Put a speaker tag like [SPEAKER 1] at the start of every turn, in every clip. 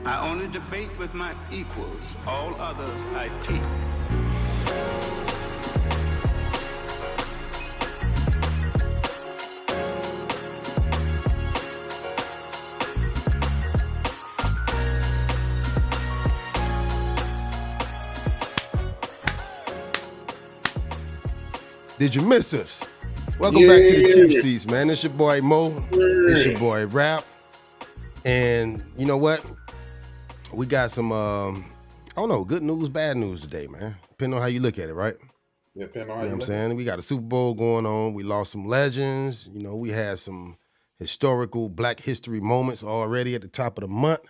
[SPEAKER 1] I only debate with my equals. All others I teach.
[SPEAKER 2] Did you miss us? Welcome back to the Cheap Seats, man. It's your boy Mo. It's your boy Rap. And you know what? We got some, I don't know, good news, bad news today, man. Depending on how you look at it, right?
[SPEAKER 3] Yeah, depending on how
[SPEAKER 2] You know what I'm saying? We got a Super Bowl going on. We lost some legends. You know, we had some historical Black history moments already at the top of the month.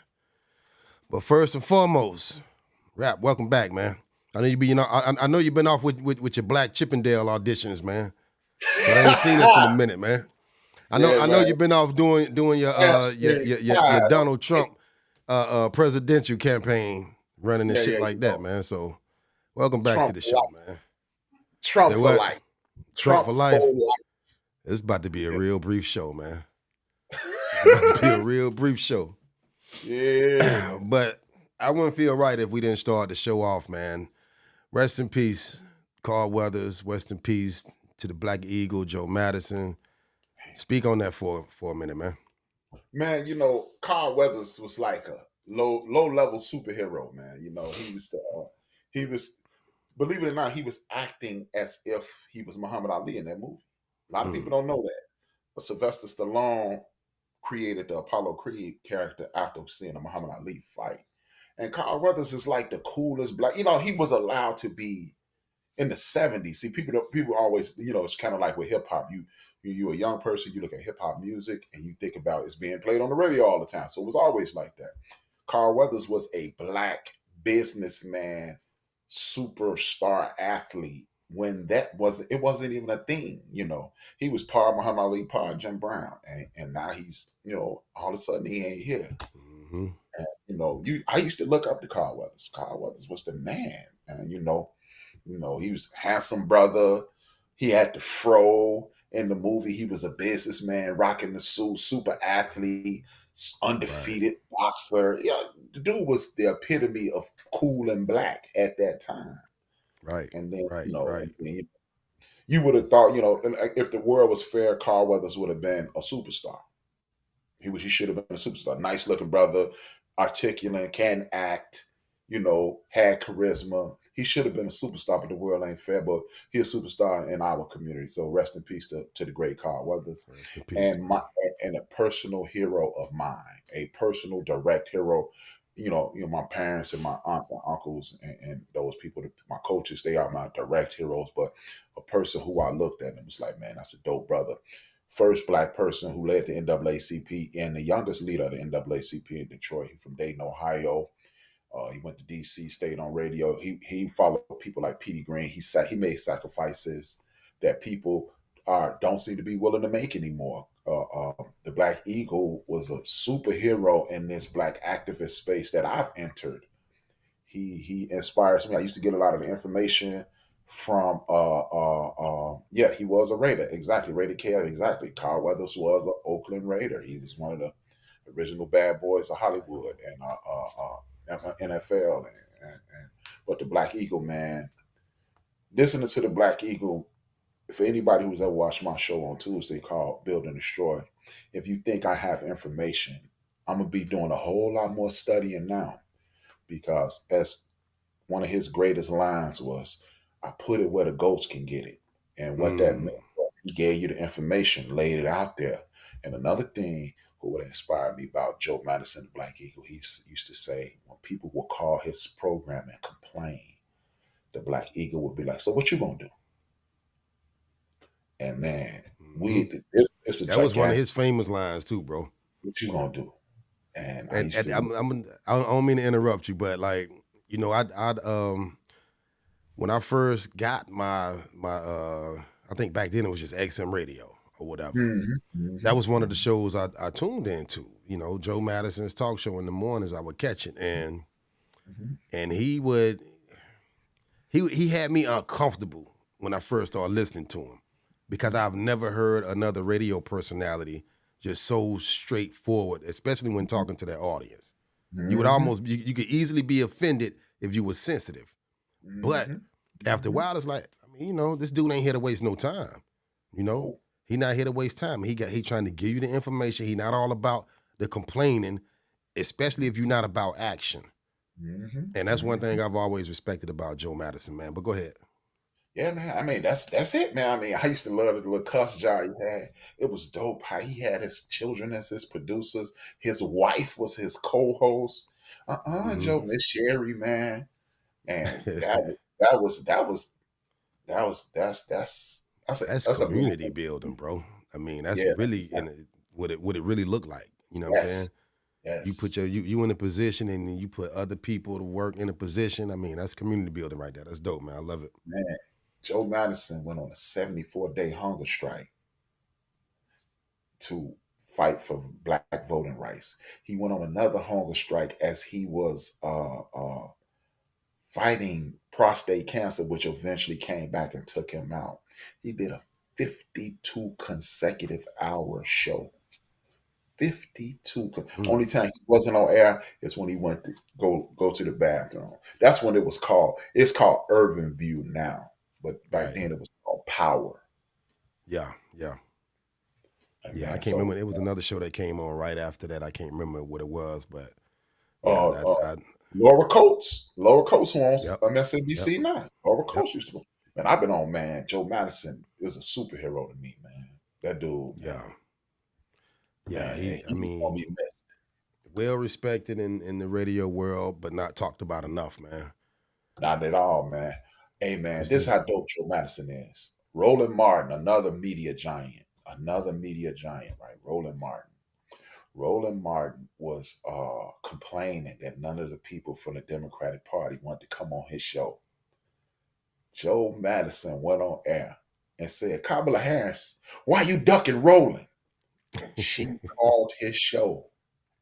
[SPEAKER 2] But first and foremost, Rap, welcome back, man. I know I know you've been off with your Black Chippendale auditions, man. But I ain't seen this in a minute, man. I know you've been off doing your Donald Trump presidential campaign, running and shit like that, man. So welcome back
[SPEAKER 3] Trump
[SPEAKER 2] to the show, man.
[SPEAKER 3] Trump for life.
[SPEAKER 2] Trump for life. It's about to be a real brief show, man. It's about to be a real brief show.
[SPEAKER 3] Yeah.
[SPEAKER 2] But I wouldn't feel right if we didn't start the show off, man. Rest in peace, Carl Weathers. Rest in peace to the Black Eagle, Joe Madison. Speak on that for a minute, man.
[SPEAKER 3] Man, you know, Carl Weathers was like a low level superhero, man. You know, he was believe it or not, he was acting as if he was Muhammad Ali in that movie. A lot of people don't know that. But Sylvester Stallone created the Apollo Creed character after seeing a Muhammad Ali fight. And Carl Weathers is like the coolest Black. You know, he was allowed to be in the 70s. See, people always, you know, it's kind of like with hip hop. You're a young person, you look at hip hop music and you think about it's being played on the radio all the time. So it was always like that. Carl Weathers was a Black businessman, superstar athlete when it wasn't even a thing, you know. He was part Muhammad Ali, part Jim Brown. And now he's, you know, all of a sudden he ain't here.
[SPEAKER 2] Mm-hmm.
[SPEAKER 3] And, you know, I used to look up to Carl Weathers. Carl Weathers was the man. And, you know, he was a handsome brother. He had the fro. In the movie, he was a businessman, rocking the suit, super athlete, undefeated boxer. Yeah, the dude was the epitome of cool and Black at that time.
[SPEAKER 2] Right.
[SPEAKER 3] And then,
[SPEAKER 2] right.
[SPEAKER 3] You would have thought, you know, if the world was fair, Carl Weathers would have been a superstar. He should have been a superstar. Nice looking brother, articulate, can act, you know, had charisma. He should have been a superstar, but the world ain't fair. But he's a superstar in our community. So rest in peace to the great Carl Weathers. And a personal hero of mine, a personal direct hero. You know, my parents and my aunts and uncles and those people, my coaches, they are my direct heroes. But a person who I looked at and was like, man, that's a dope brother. First Black person who led the NAACP and the youngest leader of the NAACP in Detroit. He's from Dayton, Ohio. He went to DC, stayed on radio. He followed people like Petey Green. He made sacrifices that people don't seem to be willing to make anymore. The Black Eagle was a superhero in this Black activist space that I've entered. He inspires me. I used to get a lot of the information from he was a Raider, exactly. Raider K, exactly. Carl Weathers was an Oakland Raider. He was one of the original bad boys of Hollywood and NFL but the Black Eagle, man, listening to the Black Eagle, for anybody who's ever watched my show on Tuesday called Build and Destroy, if you think I have information, I'm gonna be doing a whole lot more studying now, because as one of his greatest lines was, I put it where the ghosts can get it. And what that meant was he gave you the information, laid it out there. And another thing who would inspire me about Joe Madison, the Black Eagle, he used to say, when people would call his program and complain, the Black Eagle would be like, so what you gonna do? And man,
[SPEAKER 2] that was one of his famous lines too, bro.
[SPEAKER 3] What you gonna do? And I
[SPEAKER 2] don't mean to interrupt you, but like, you know, when I first got my I think back then it was just XM radio or whatever. That was one of the shows I tuned into. You know, Joe Madison's talk show in the mornings. I would catch it, and he had me uncomfortable when I first started listening to him, because I've never heard another radio personality just so straightforward, especially when talking to their audience. You would
[SPEAKER 3] Mm-hmm.
[SPEAKER 2] almost you could easily be offended if you were sensitive. But
[SPEAKER 3] Mm-hmm.
[SPEAKER 2] after a
[SPEAKER 3] Mm-hmm.
[SPEAKER 2] while, it's like, I mean, this dude ain't here to waste no time. You know,
[SPEAKER 3] Nope.
[SPEAKER 2] he not here to waste time. He trying to give you the information. He not all about the complaining, especially if you're not about action.
[SPEAKER 3] Mm-hmm.
[SPEAKER 2] And that's one
[SPEAKER 3] Mm-hmm.
[SPEAKER 2] thing I've always respected about Joe Madison, man. But go ahead.
[SPEAKER 3] Yeah, man. I mean, that's it, man. I mean, I used to love the little cuss jar he had. It was dope how he had his children as his producers. His wife was his co-host.
[SPEAKER 2] Hmm.
[SPEAKER 3] Joe, Miss Sherry, man. And
[SPEAKER 2] That's
[SPEAKER 3] that's a
[SPEAKER 2] community
[SPEAKER 3] beautiful.
[SPEAKER 2] building, bro. I mean, that's
[SPEAKER 3] Yeah,
[SPEAKER 2] really what it really look like. You know what I'm saying?
[SPEAKER 3] yes,
[SPEAKER 2] You put
[SPEAKER 3] yes,
[SPEAKER 2] you in a position and then you put other people to work in a position. I mean, that's community building right there. That's dope, man. I love it.
[SPEAKER 3] man. Joe Madison went on a 74-day hunger strike to fight for black voting rights. He went on another hunger strike as he was fighting prostate cancer, which eventually came back and took him out. He did a 52 consecutive hour show. 52.
[SPEAKER 2] Mm,
[SPEAKER 3] Only time he wasn't on air is when he went to go to the bathroom. That's when it was called. It's called Urban View now, but back
[SPEAKER 2] right.
[SPEAKER 3] then it was called Power.
[SPEAKER 2] Yeah. Yeah.
[SPEAKER 3] And
[SPEAKER 2] Yeah. I
[SPEAKER 3] man,
[SPEAKER 2] can't remember.
[SPEAKER 3] so
[SPEAKER 2] It was another show that came on right after that. I can't remember what it was, but yeah,
[SPEAKER 3] uh,
[SPEAKER 2] that
[SPEAKER 3] uh
[SPEAKER 2] I
[SPEAKER 3] Laura Coates who owns
[SPEAKER 2] yep. Yep.
[SPEAKER 3] MSNBC now. Laura
[SPEAKER 2] Yep.
[SPEAKER 3] Coates used to. Man, I've been on, man. Joe Madison is a superhero to me, man. That dude,
[SPEAKER 2] Yeah. Yeah.
[SPEAKER 3] man,
[SPEAKER 2] I
[SPEAKER 3] he's gonna
[SPEAKER 2] mean,
[SPEAKER 3] be missed.
[SPEAKER 2] well respected in the radio world, but not talked about enough, man.
[SPEAKER 3] Not at all, man. Hey, man,
[SPEAKER 2] Cause
[SPEAKER 3] this is
[SPEAKER 2] this
[SPEAKER 3] how dope Joe Madison is. Roland Martin, another media giant, right? Roland Martin. Roland Martin was complaining that none of the people from the Democratic Party wanted to come on his show. Joe Madison went on air and said, Kamala Harris, why you ducking Roland? She called his show.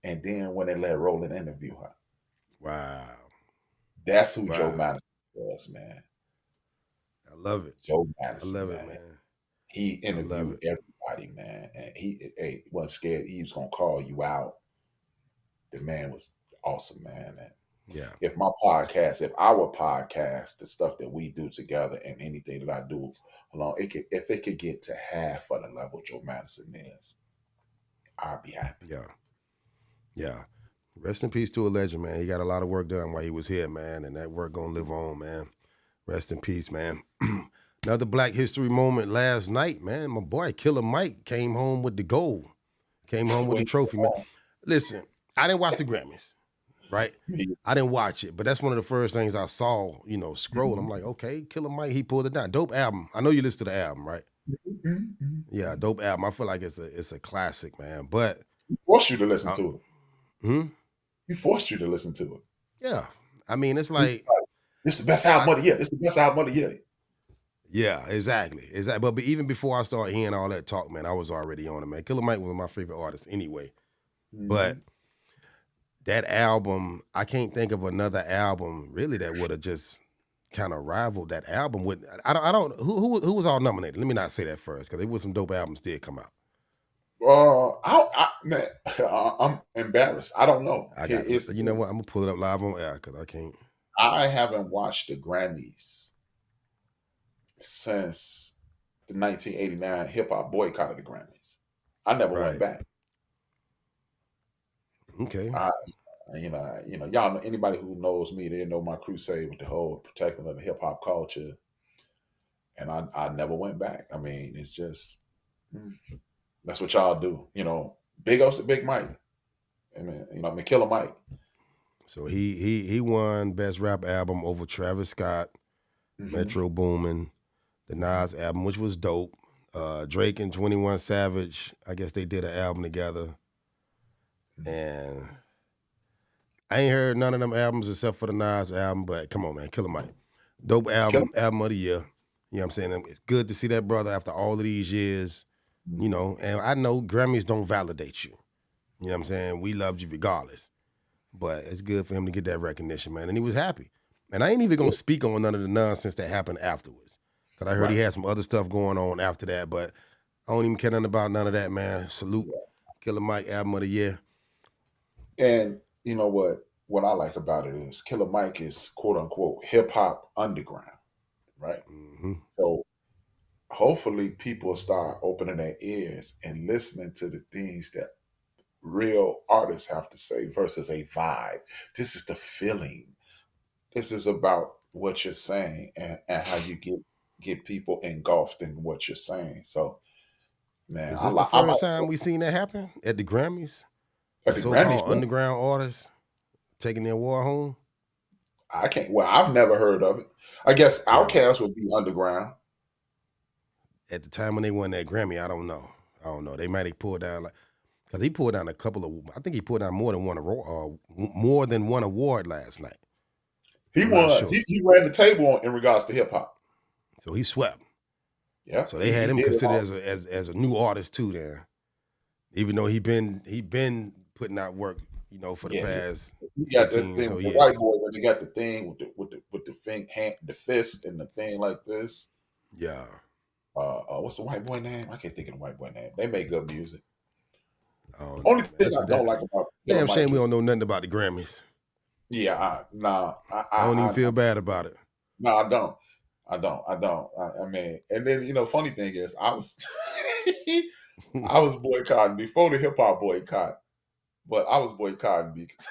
[SPEAKER 3] And then when they let Roland interview her,
[SPEAKER 2] wow.
[SPEAKER 3] that's who Joe
[SPEAKER 2] Wow.
[SPEAKER 3] Madison was, man.
[SPEAKER 2] I love it.
[SPEAKER 3] Joe
[SPEAKER 2] I
[SPEAKER 3] Madison,
[SPEAKER 2] love it,
[SPEAKER 3] man.
[SPEAKER 2] man.
[SPEAKER 3] He
[SPEAKER 2] I love
[SPEAKER 3] interviewed
[SPEAKER 2] it.
[SPEAKER 3] everybody, man. And he wasn't scared. He was going to call you out. The man was awesome, man. And
[SPEAKER 2] Yeah.
[SPEAKER 3] if our podcast, the stuff that we do together and anything that I do alone, if it could get to half of the level Joe Madison is, I'd be happy.
[SPEAKER 2] Yeah. Yeah. Rest in peace to a legend, man. He got a lot of work done while he was here, man, and that work gonna live on, man. Rest in peace, man. Another Black History moment last night, man. My boy Killer Mike came home with the gold. Came home with the
[SPEAKER 3] Wait,
[SPEAKER 2] trophy, man. Listen, I didn't watch the Grammys, right?
[SPEAKER 3] me.
[SPEAKER 2] I didn't watch it, but that's one of the first things I saw, scroll. I'm like, okay, Killer Mike, he pulled it down. Dope album. I know you listened to the album, right? Yeah, dope album. I feel like it's a classic, man. But
[SPEAKER 3] Forced you to listen
[SPEAKER 2] uh,
[SPEAKER 3] to it.
[SPEAKER 2] hmm?
[SPEAKER 3] He forced you to listen to it.
[SPEAKER 2] Yeah. I mean, it's like
[SPEAKER 3] This is the best album of the year. This is the best album of the year.
[SPEAKER 2] yeah, exactly. Exactly. But even before I started hearing all that talk, man, I was already on it, man. Killer Mike was my favorite artist anyway. But
[SPEAKER 3] Mhm.
[SPEAKER 2] that album, I can't think of another album really that would have just kind of rivaled that album with I don't who was all nominated. Let me not say that first, because there was some dope albums did come out.
[SPEAKER 3] Man, I'm embarrassed. I don't know.
[SPEAKER 2] I got
[SPEAKER 3] It's,
[SPEAKER 2] you know what? I'm gonna pull it up live on air because I can't.
[SPEAKER 3] I haven't watched the Grammys since the 1989 hip hop boycott of the Grammys. I never went
[SPEAKER 2] Right.
[SPEAKER 3] back.
[SPEAKER 2] Okay.
[SPEAKER 3] I, y'all know anybody who knows me, they know my crusade with the whole protecting of the hip hop culture, and I never went back. I mean, it's just mm, that's what y'all do. Big ups to Big Mike. Killer Mike.
[SPEAKER 2] So he won Best Rap Album over Travis Scott,
[SPEAKER 3] Hmm.
[SPEAKER 2] Metro Boomin, the Nas album, which was dope. Drake and 21 Savage, I guess they did an album together. And I ain't heard none of them albums except for the Nas album, but come on, man, Killer Mike. Dope
[SPEAKER 3] Killer.
[SPEAKER 2] album of the year. You know what I'm saying? It's good to see that brother after all of these years, and I know Grammys don't validate you. You know what I'm saying? We loved you regardless. But it's good for him to get that recognition, man. And he was happy. And I ain't even gonna speak on none of the nonsense that happened afterwards. Cause I heard he
[SPEAKER 3] Right.
[SPEAKER 2] had some other stuff going on after that, but I don't even care nothing about none of that, man. Salute Killer Mike album of the year.
[SPEAKER 3] And you know what I like about it is Killer Mike is quote unquote hip hop underground, right?
[SPEAKER 2] Hmm.
[SPEAKER 3] So hopefully people start opening their ears and listening to the things that real artists have to say versus a vibe. This is the feeling. This is about what you're saying and how you get people engulfed in what you're saying. So man,
[SPEAKER 2] Is this the
[SPEAKER 3] I
[SPEAKER 2] first
[SPEAKER 3] might
[SPEAKER 2] time we seen that happen at the Grammys?
[SPEAKER 3] at
[SPEAKER 2] A
[SPEAKER 3] the Grammys.
[SPEAKER 2] so-called underground artist taking their war home?
[SPEAKER 3] I can't. Well, I've never heard of it. I guess
[SPEAKER 2] Yeah.
[SPEAKER 3] Outkast would be underground.
[SPEAKER 2] At the time when they won that Grammy, I don't know. They might have pulled down like because he pulled down a couple of. I think he pulled down more than one award last night.
[SPEAKER 3] He
[SPEAKER 2] I'm not
[SPEAKER 3] won.
[SPEAKER 2] sure.
[SPEAKER 3] He ran the table in regards to hip hop.
[SPEAKER 2] So he swept.
[SPEAKER 3] Yeah,
[SPEAKER 2] So they had
[SPEAKER 3] he
[SPEAKER 2] him
[SPEAKER 3] did it
[SPEAKER 2] considered
[SPEAKER 3] all.
[SPEAKER 2] as a new artist too. There, even though he been putting out work, for the
[SPEAKER 3] Yeah,
[SPEAKER 2] past
[SPEAKER 3] he got the
[SPEAKER 2] 15
[SPEAKER 3] thing
[SPEAKER 2] so
[SPEAKER 3] with the white
[SPEAKER 2] years.
[SPEAKER 3] boy when they got the thing with the thing hand, the fist and the thing like this.
[SPEAKER 2] Yeah.
[SPEAKER 3] What's the white boy name? I can't think of the white boy name. They make good music.
[SPEAKER 2] I don't know,
[SPEAKER 3] Only
[SPEAKER 2] man.
[SPEAKER 3] thing
[SPEAKER 2] That's
[SPEAKER 3] I don't
[SPEAKER 2] that.
[SPEAKER 3] like about Killer
[SPEAKER 2] Damn shame
[SPEAKER 3] Mike
[SPEAKER 2] we
[SPEAKER 3] is
[SPEAKER 2] don't know nothing about the Grammys.
[SPEAKER 3] yeah,
[SPEAKER 2] I don't even feel bad about it.
[SPEAKER 3] no, I don't. I mean, and then funny thing is, I was I was boycotting before the hip hop boycott, but I was boycotting because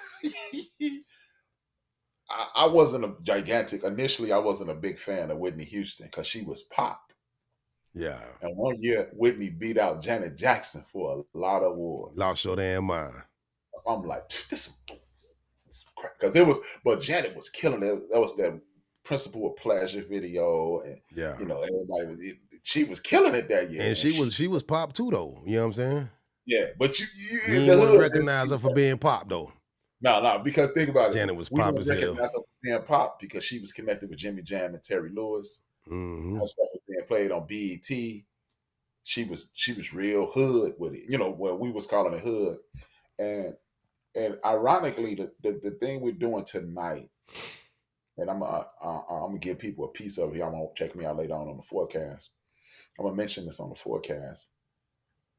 [SPEAKER 3] I wasn't a gigantic. Initially, I wasn't a big fan of Whitney Houston because she was pop,
[SPEAKER 2] Yeah.
[SPEAKER 3] and one year Whitney beat out Janet Jackson for a lot of
[SPEAKER 2] Lost
[SPEAKER 3] awards.
[SPEAKER 2] your damn mind.
[SPEAKER 3] I'm like, this because it was, but Janet was killing it. That was that Principle of Pleasure video, and
[SPEAKER 2] Yeah.
[SPEAKER 3] everybody was. She was killing it that year,
[SPEAKER 2] And
[SPEAKER 3] and
[SPEAKER 2] she was pop too though. You know what I'm saying?
[SPEAKER 3] yeah, but
[SPEAKER 2] You
[SPEAKER 3] in
[SPEAKER 2] ain't
[SPEAKER 3] the
[SPEAKER 2] want to
[SPEAKER 3] hood,
[SPEAKER 2] recognize her for being pop though.
[SPEAKER 3] no, because think about it,
[SPEAKER 2] Janet was
[SPEAKER 3] we
[SPEAKER 2] pop
[SPEAKER 3] didn't
[SPEAKER 2] as hell.
[SPEAKER 3] recognize her for being pop because she was connected with Jimmy Jam and Terry Lewis.
[SPEAKER 2] Hmm.
[SPEAKER 3] Her stuff was being played on BET. She was real hood with it, when we was calling it hood, and ironically, the thing we're doing tonight, and I'm gonna give people a piece of it. Y'all gonna check me out later on the forecast. I'm gonna mention this on the forecast.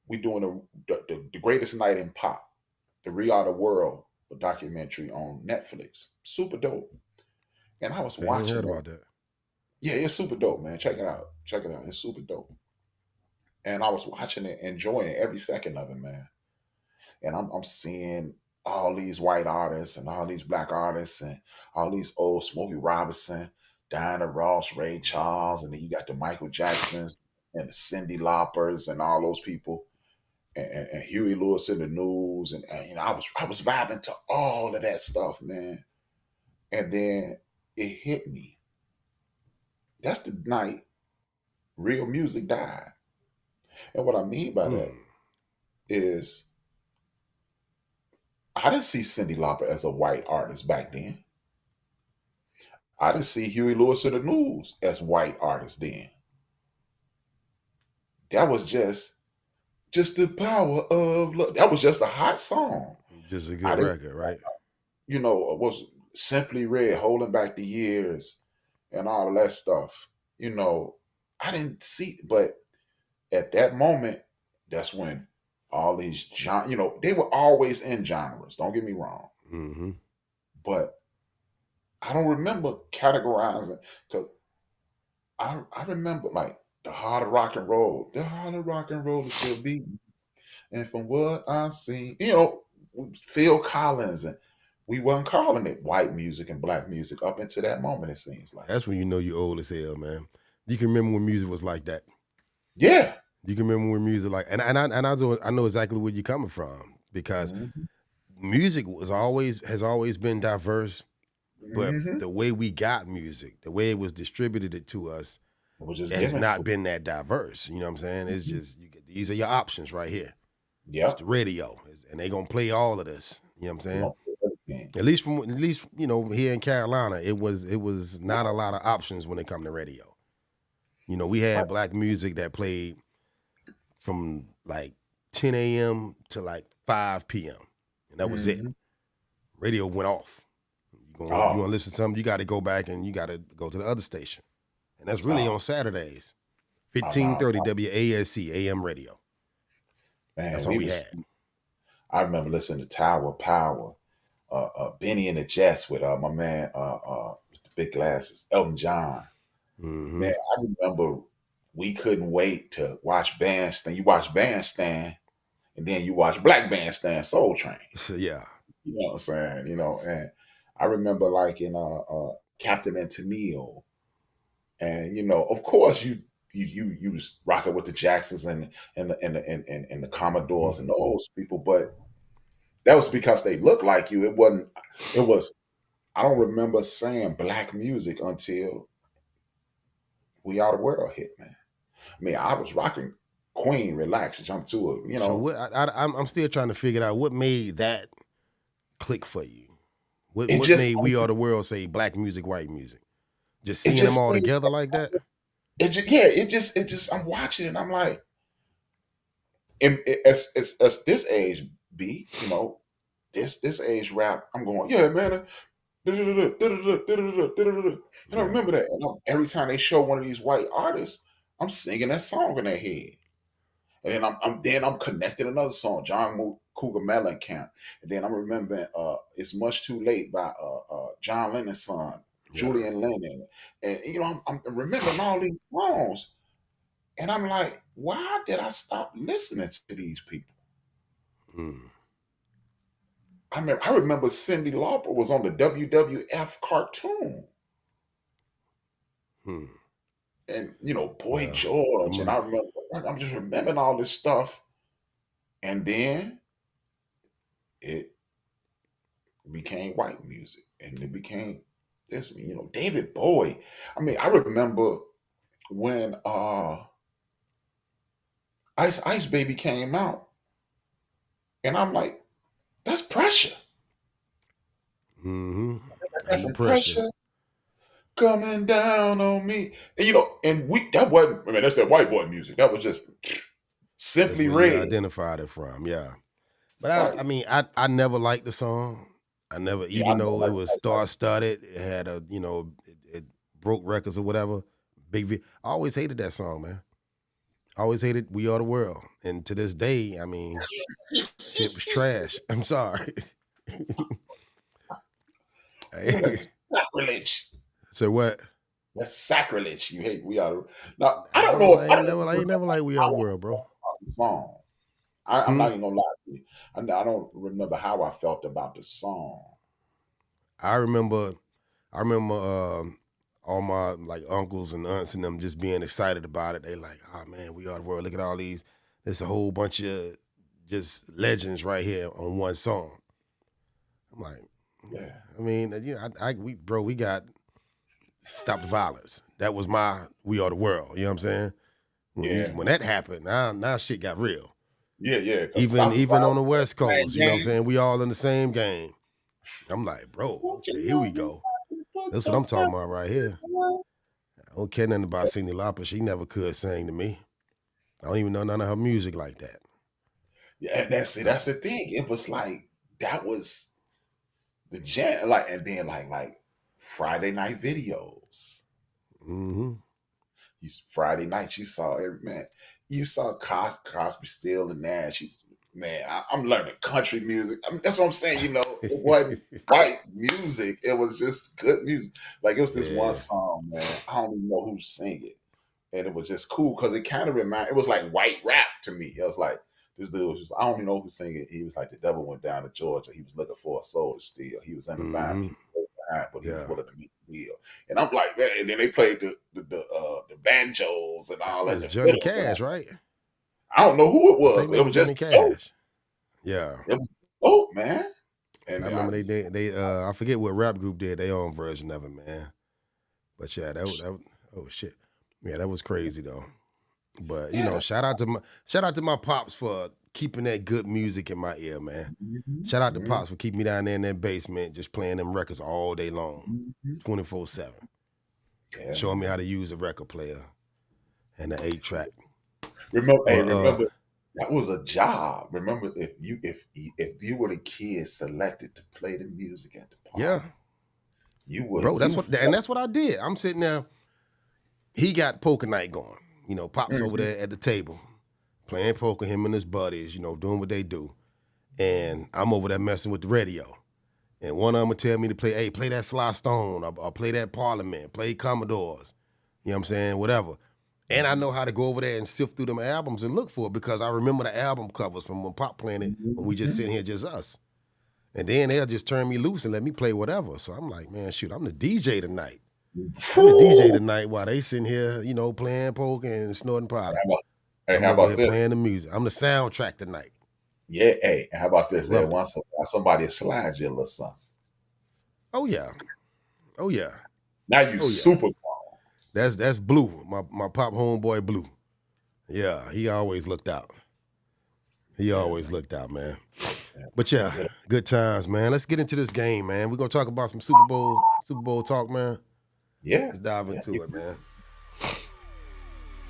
[SPEAKER 3] We're doing the greatest night in pop, the We Are the World documentary on Netflix. Super dope. And I was
[SPEAKER 2] I ain't heard
[SPEAKER 3] watching it.
[SPEAKER 2] about that.
[SPEAKER 3] Yeah, it's super dope, man. Check it out. Check it out. It's super dope. And I was watching it, enjoying every second of it, man. And I'm seeing all these white artists and all these black artists and all these old Smokey Robinson, Diana Ross, Ray Charles, and then you got the Michael Jacksons and the Cyndi Laupers and all those people, and Huey Lewis in the news, and I was vibing to all of that stuff, man. And then it hit me. That's the night real music died. And what I mean by that
[SPEAKER 2] Mm.
[SPEAKER 3] is I didn't see Cyndi Lauper as a white artist back then. I didn't see Huey Lewis in the news as white artists then. That was just the power of love. That was just a hot song.
[SPEAKER 2] Just a
[SPEAKER 3] I
[SPEAKER 2] good
[SPEAKER 3] didn't,
[SPEAKER 2] record, right?
[SPEAKER 3] was Simply Red, Holding Back the Years, and all of that stuff. I didn't see, but at that moment, that's when all these they were always in genres. Don't get me wrong,
[SPEAKER 2] Mm-hmm.
[SPEAKER 3] but I don't remember categorizing because I remember like the heart of rock and roll. The heart of rock and roll is still beating. And from what I see, Phil Collins, and we weren't calling it white music and black music up until that moment, it seems like.
[SPEAKER 2] That's when you know you old as hell, man. You can remember when music was like that.
[SPEAKER 3] Yeah.
[SPEAKER 2] You can remember when music like, and I know exactly where you're coming from because
[SPEAKER 3] Hmm.
[SPEAKER 2] music has always been diverse, but
[SPEAKER 3] Hmm.
[SPEAKER 2] the way we got music, the way it was distributed it to us,
[SPEAKER 3] It was just
[SPEAKER 2] it has
[SPEAKER 3] given
[SPEAKER 2] not
[SPEAKER 3] to
[SPEAKER 2] been that diverse. You know what I'm saying? It's
[SPEAKER 3] me.
[SPEAKER 2] just these are your options right here. It's
[SPEAKER 3] Yep.
[SPEAKER 2] the radio, and they gonna play all of this. You know what I'm
[SPEAKER 3] We
[SPEAKER 2] saying?
[SPEAKER 3] gonna play everything.
[SPEAKER 2] At least here in Carolina, it was not a lot of options when it come to radio. We
[SPEAKER 3] Right.
[SPEAKER 2] had black music that played from like 10 a.m. to like 5 p.m. and that was it.
[SPEAKER 3] Hmm.
[SPEAKER 2] Radio went off. You
[SPEAKER 3] Oh,
[SPEAKER 2] want to listen to something, you got to go back and you got to go to the other station, and that's really
[SPEAKER 3] oh,
[SPEAKER 2] on Saturdays.
[SPEAKER 3] no,
[SPEAKER 2] 1530 WASC AM radio.
[SPEAKER 3] man,
[SPEAKER 2] That's all we had.
[SPEAKER 3] I remember listening to Tower Power, Benny and the Jets with my man with the big glasses, Elton John.
[SPEAKER 2] Mm-hmm.
[SPEAKER 3] Man, I remember we couldn't wait to watch Bandstand. You watch Bandstand, and then you watch Black Bandstand Soul Train.
[SPEAKER 2] So, yeah.
[SPEAKER 3] You know what I'm saying? And I remember like in Captain and Tennille, and of course you was rocking with the Jacksons and the Commodores and those people, but that was because they looked like you. It wasn't. It was. I don't remember saying black music until We Are the World hit, man. I mean, I was rocking Queen, Relax, Jump to It.
[SPEAKER 2] So what? I'm still trying to figure out what made that click for you. What
[SPEAKER 3] It
[SPEAKER 2] what
[SPEAKER 3] just,
[SPEAKER 2] made We Are the World say black music, white music? Just
[SPEAKER 3] it
[SPEAKER 2] seeing them
[SPEAKER 3] just,
[SPEAKER 2] all together like that?
[SPEAKER 3] yeah. It just. I'm watching it, and I'm like, and as this age be, this age rap, I'm going, yeah, man. And I
[SPEAKER 2] Yeah.
[SPEAKER 3] remember that. And every time they show one of these white artists, I'm singing that song in their head. And then I'm connecting another song, John Cougar Mellencamp. And then I'm remembering It's Much Too Late by John Lennon's son,
[SPEAKER 2] Yeah.
[SPEAKER 3] Julian Lennon. And I'm remembering all these songs. And I'm like, why did I stop listening to these people?
[SPEAKER 2] Mm.
[SPEAKER 3] I remember Cyndi Lauper was on the WWF cartoon.
[SPEAKER 2] Hmm.
[SPEAKER 3] And Boy
[SPEAKER 2] Yeah.
[SPEAKER 3] George, and I'm just remembering all this stuff, and then it became white music, and it became this, David Bowie. I mean, I remember when Ice Baby came out, and I'm like, that's Pressure.
[SPEAKER 2] Mm-hmm.
[SPEAKER 3] That
[SPEAKER 2] Ain't
[SPEAKER 3] from
[SPEAKER 2] pressure.
[SPEAKER 3] Pressure coming down on me, and that wasn't. I mean, that's that white boy music. That was just
[SPEAKER 2] That's
[SPEAKER 3] Simply
[SPEAKER 2] where you
[SPEAKER 3] Red.
[SPEAKER 2] identified it from. Yeah. But
[SPEAKER 3] Right.
[SPEAKER 2] I mean, I never liked the song. I never,
[SPEAKER 3] Yeah, I
[SPEAKER 2] even
[SPEAKER 3] know.
[SPEAKER 2] though it was star studded, it had it broke records or whatever. I always hated that song, man. I always hated We Are the World. And to this day, I mean, shit was trash. I'm sorry.
[SPEAKER 3] That's sacrilege.
[SPEAKER 2] So what?
[SPEAKER 3] That's sacrilege. You hate We Are the. Now I
[SPEAKER 2] I
[SPEAKER 3] don't
[SPEAKER 2] don't
[SPEAKER 3] know if
[SPEAKER 2] I
[SPEAKER 3] I
[SPEAKER 2] ain't
[SPEAKER 3] don't
[SPEAKER 2] never I
[SPEAKER 3] remember
[SPEAKER 2] ain't never like We Are
[SPEAKER 3] how
[SPEAKER 2] the
[SPEAKER 3] I
[SPEAKER 2] World, bro.
[SPEAKER 3] felt about the song. I'm
[SPEAKER 2] Hmm?
[SPEAKER 3] not even gonna lie to you. I don't remember how I felt about the song.
[SPEAKER 2] I remember all my like uncles and aunts and them just being excited about it. They like, oh man, We Are the World. Look at all these. There's a whole bunch of just legends right here on one song. I'm like,
[SPEAKER 3] Yeah,
[SPEAKER 2] I mean, we got Stop the Violence. That was my We Are the World. You know what I'm saying?
[SPEAKER 3] yeah,
[SPEAKER 2] When that happened, now shit got real.
[SPEAKER 3] yeah. Because
[SPEAKER 2] Even
[SPEAKER 3] Stop the
[SPEAKER 2] even on
[SPEAKER 3] Violence,
[SPEAKER 2] the West Coast, you know what I'm
[SPEAKER 3] game.
[SPEAKER 2] saying? We all in the same game. I'm like, bro,
[SPEAKER 3] Don't
[SPEAKER 2] okay,
[SPEAKER 3] you
[SPEAKER 2] here
[SPEAKER 3] know
[SPEAKER 2] we
[SPEAKER 3] you
[SPEAKER 2] go.
[SPEAKER 3] got to put
[SPEAKER 2] That's what I'm talking
[SPEAKER 3] yourself
[SPEAKER 2] about right
[SPEAKER 3] in
[SPEAKER 2] here.
[SPEAKER 3] the way?
[SPEAKER 2] I don't care nothing about Cyndi Lauper. She never could sing to me. I don't even know none of her music like that.
[SPEAKER 3] Yeah, and that's the thing. It was like that was the jam. Like, and then like Friday night videos.
[SPEAKER 2] Mm-hmm.
[SPEAKER 3] Friday nights, you saw every man. You saw Crosby, Still, and Nash. Man, I'm learning country music. I mean, that's what I'm saying. It wasn't white music. It was just good music. Like it was this one
[SPEAKER 2] Yeah.
[SPEAKER 3] song, man. I don't even know who sang it, and it was just cool because it kind of it was like white rap to me. It was like this dude was just, I don't even know who sang it. He was like, the devil went down to Georgia. He was looking for a soul to steal. He was in the bind.
[SPEAKER 2] Mm-hmm.
[SPEAKER 3] He was behind, but he was
[SPEAKER 2] Yeah.
[SPEAKER 3] willing to meet the deal. And I'm like, man. And then they played the banjos and all
[SPEAKER 2] That
[SPEAKER 3] that.
[SPEAKER 2] was
[SPEAKER 3] The
[SPEAKER 2] Johnny
[SPEAKER 3] fiddle.
[SPEAKER 2] Cash, right?
[SPEAKER 3] I don't know who it
[SPEAKER 2] I
[SPEAKER 3] was,
[SPEAKER 2] think
[SPEAKER 3] but
[SPEAKER 2] that
[SPEAKER 3] it
[SPEAKER 2] was
[SPEAKER 3] was just
[SPEAKER 2] Johnny
[SPEAKER 3] dope.
[SPEAKER 2] Cash. Yeah.
[SPEAKER 3] It was dope, man. And
[SPEAKER 2] I remember they I forget what rap group did their own version of it, man. But yeah, that oh shit. Yeah, that was crazy though. But
[SPEAKER 3] yeah,
[SPEAKER 2] shout out to my pops for keeping that good music in my ear, man. Shout out to
[SPEAKER 3] mhm,
[SPEAKER 2] Pops for keeping me down there in that basement just playing them records all day long,
[SPEAKER 3] mhm.
[SPEAKER 2] 24/7.
[SPEAKER 3] Yeah,
[SPEAKER 2] Showing me
[SPEAKER 3] man.
[SPEAKER 2] how to use a record player and the 8-track. But
[SPEAKER 3] Remember that was a job. Remember if you were the kid selected to play the music at the
[SPEAKER 2] yeah,
[SPEAKER 3] party, you would
[SPEAKER 2] bro,
[SPEAKER 3] you
[SPEAKER 2] that's what I did. I'm sitting there. He got poker night going. Pops over
[SPEAKER 3] mhm,
[SPEAKER 2] there at the table playing poker. Him and his buddies, doing what they do, and I'm over there messing with the radio. And one of them would tell me to play, hey, play that Sly Stone or play that Parliament, play Commodores. You know what I'm saying? Whatever. And I know how to go over there and sift through them albums and look for it because I remember the album covers from when Pop playing it when we just sitting here, just us. And then they'll just turn me loose and let me play whatever. So I'm like, man, shoot, I'm the DJ tonight. I'm the DJ tonight while they sitting here, you know, playing poker and snorting powder.
[SPEAKER 3] Hey,
[SPEAKER 2] I'm
[SPEAKER 3] how
[SPEAKER 2] over
[SPEAKER 3] about
[SPEAKER 2] here
[SPEAKER 3] this?
[SPEAKER 2] playing the music. I'm the soundtrack tonight.
[SPEAKER 3] Yeah, hey, how about this?
[SPEAKER 2] Loved it.
[SPEAKER 3] Once somebody slides you a little something.
[SPEAKER 2] Oh yeah. Oh yeah.
[SPEAKER 3] Now you super grown.
[SPEAKER 2] That's Blue, my pop homeboy Blue. Yeah, he always looked out. He always looked out, man. But yeah, good times, man. Let's get into this game, man. We're gonna talk about some Super Bowl talk, man.
[SPEAKER 3] Yeah.
[SPEAKER 2] Let's dive into it, man.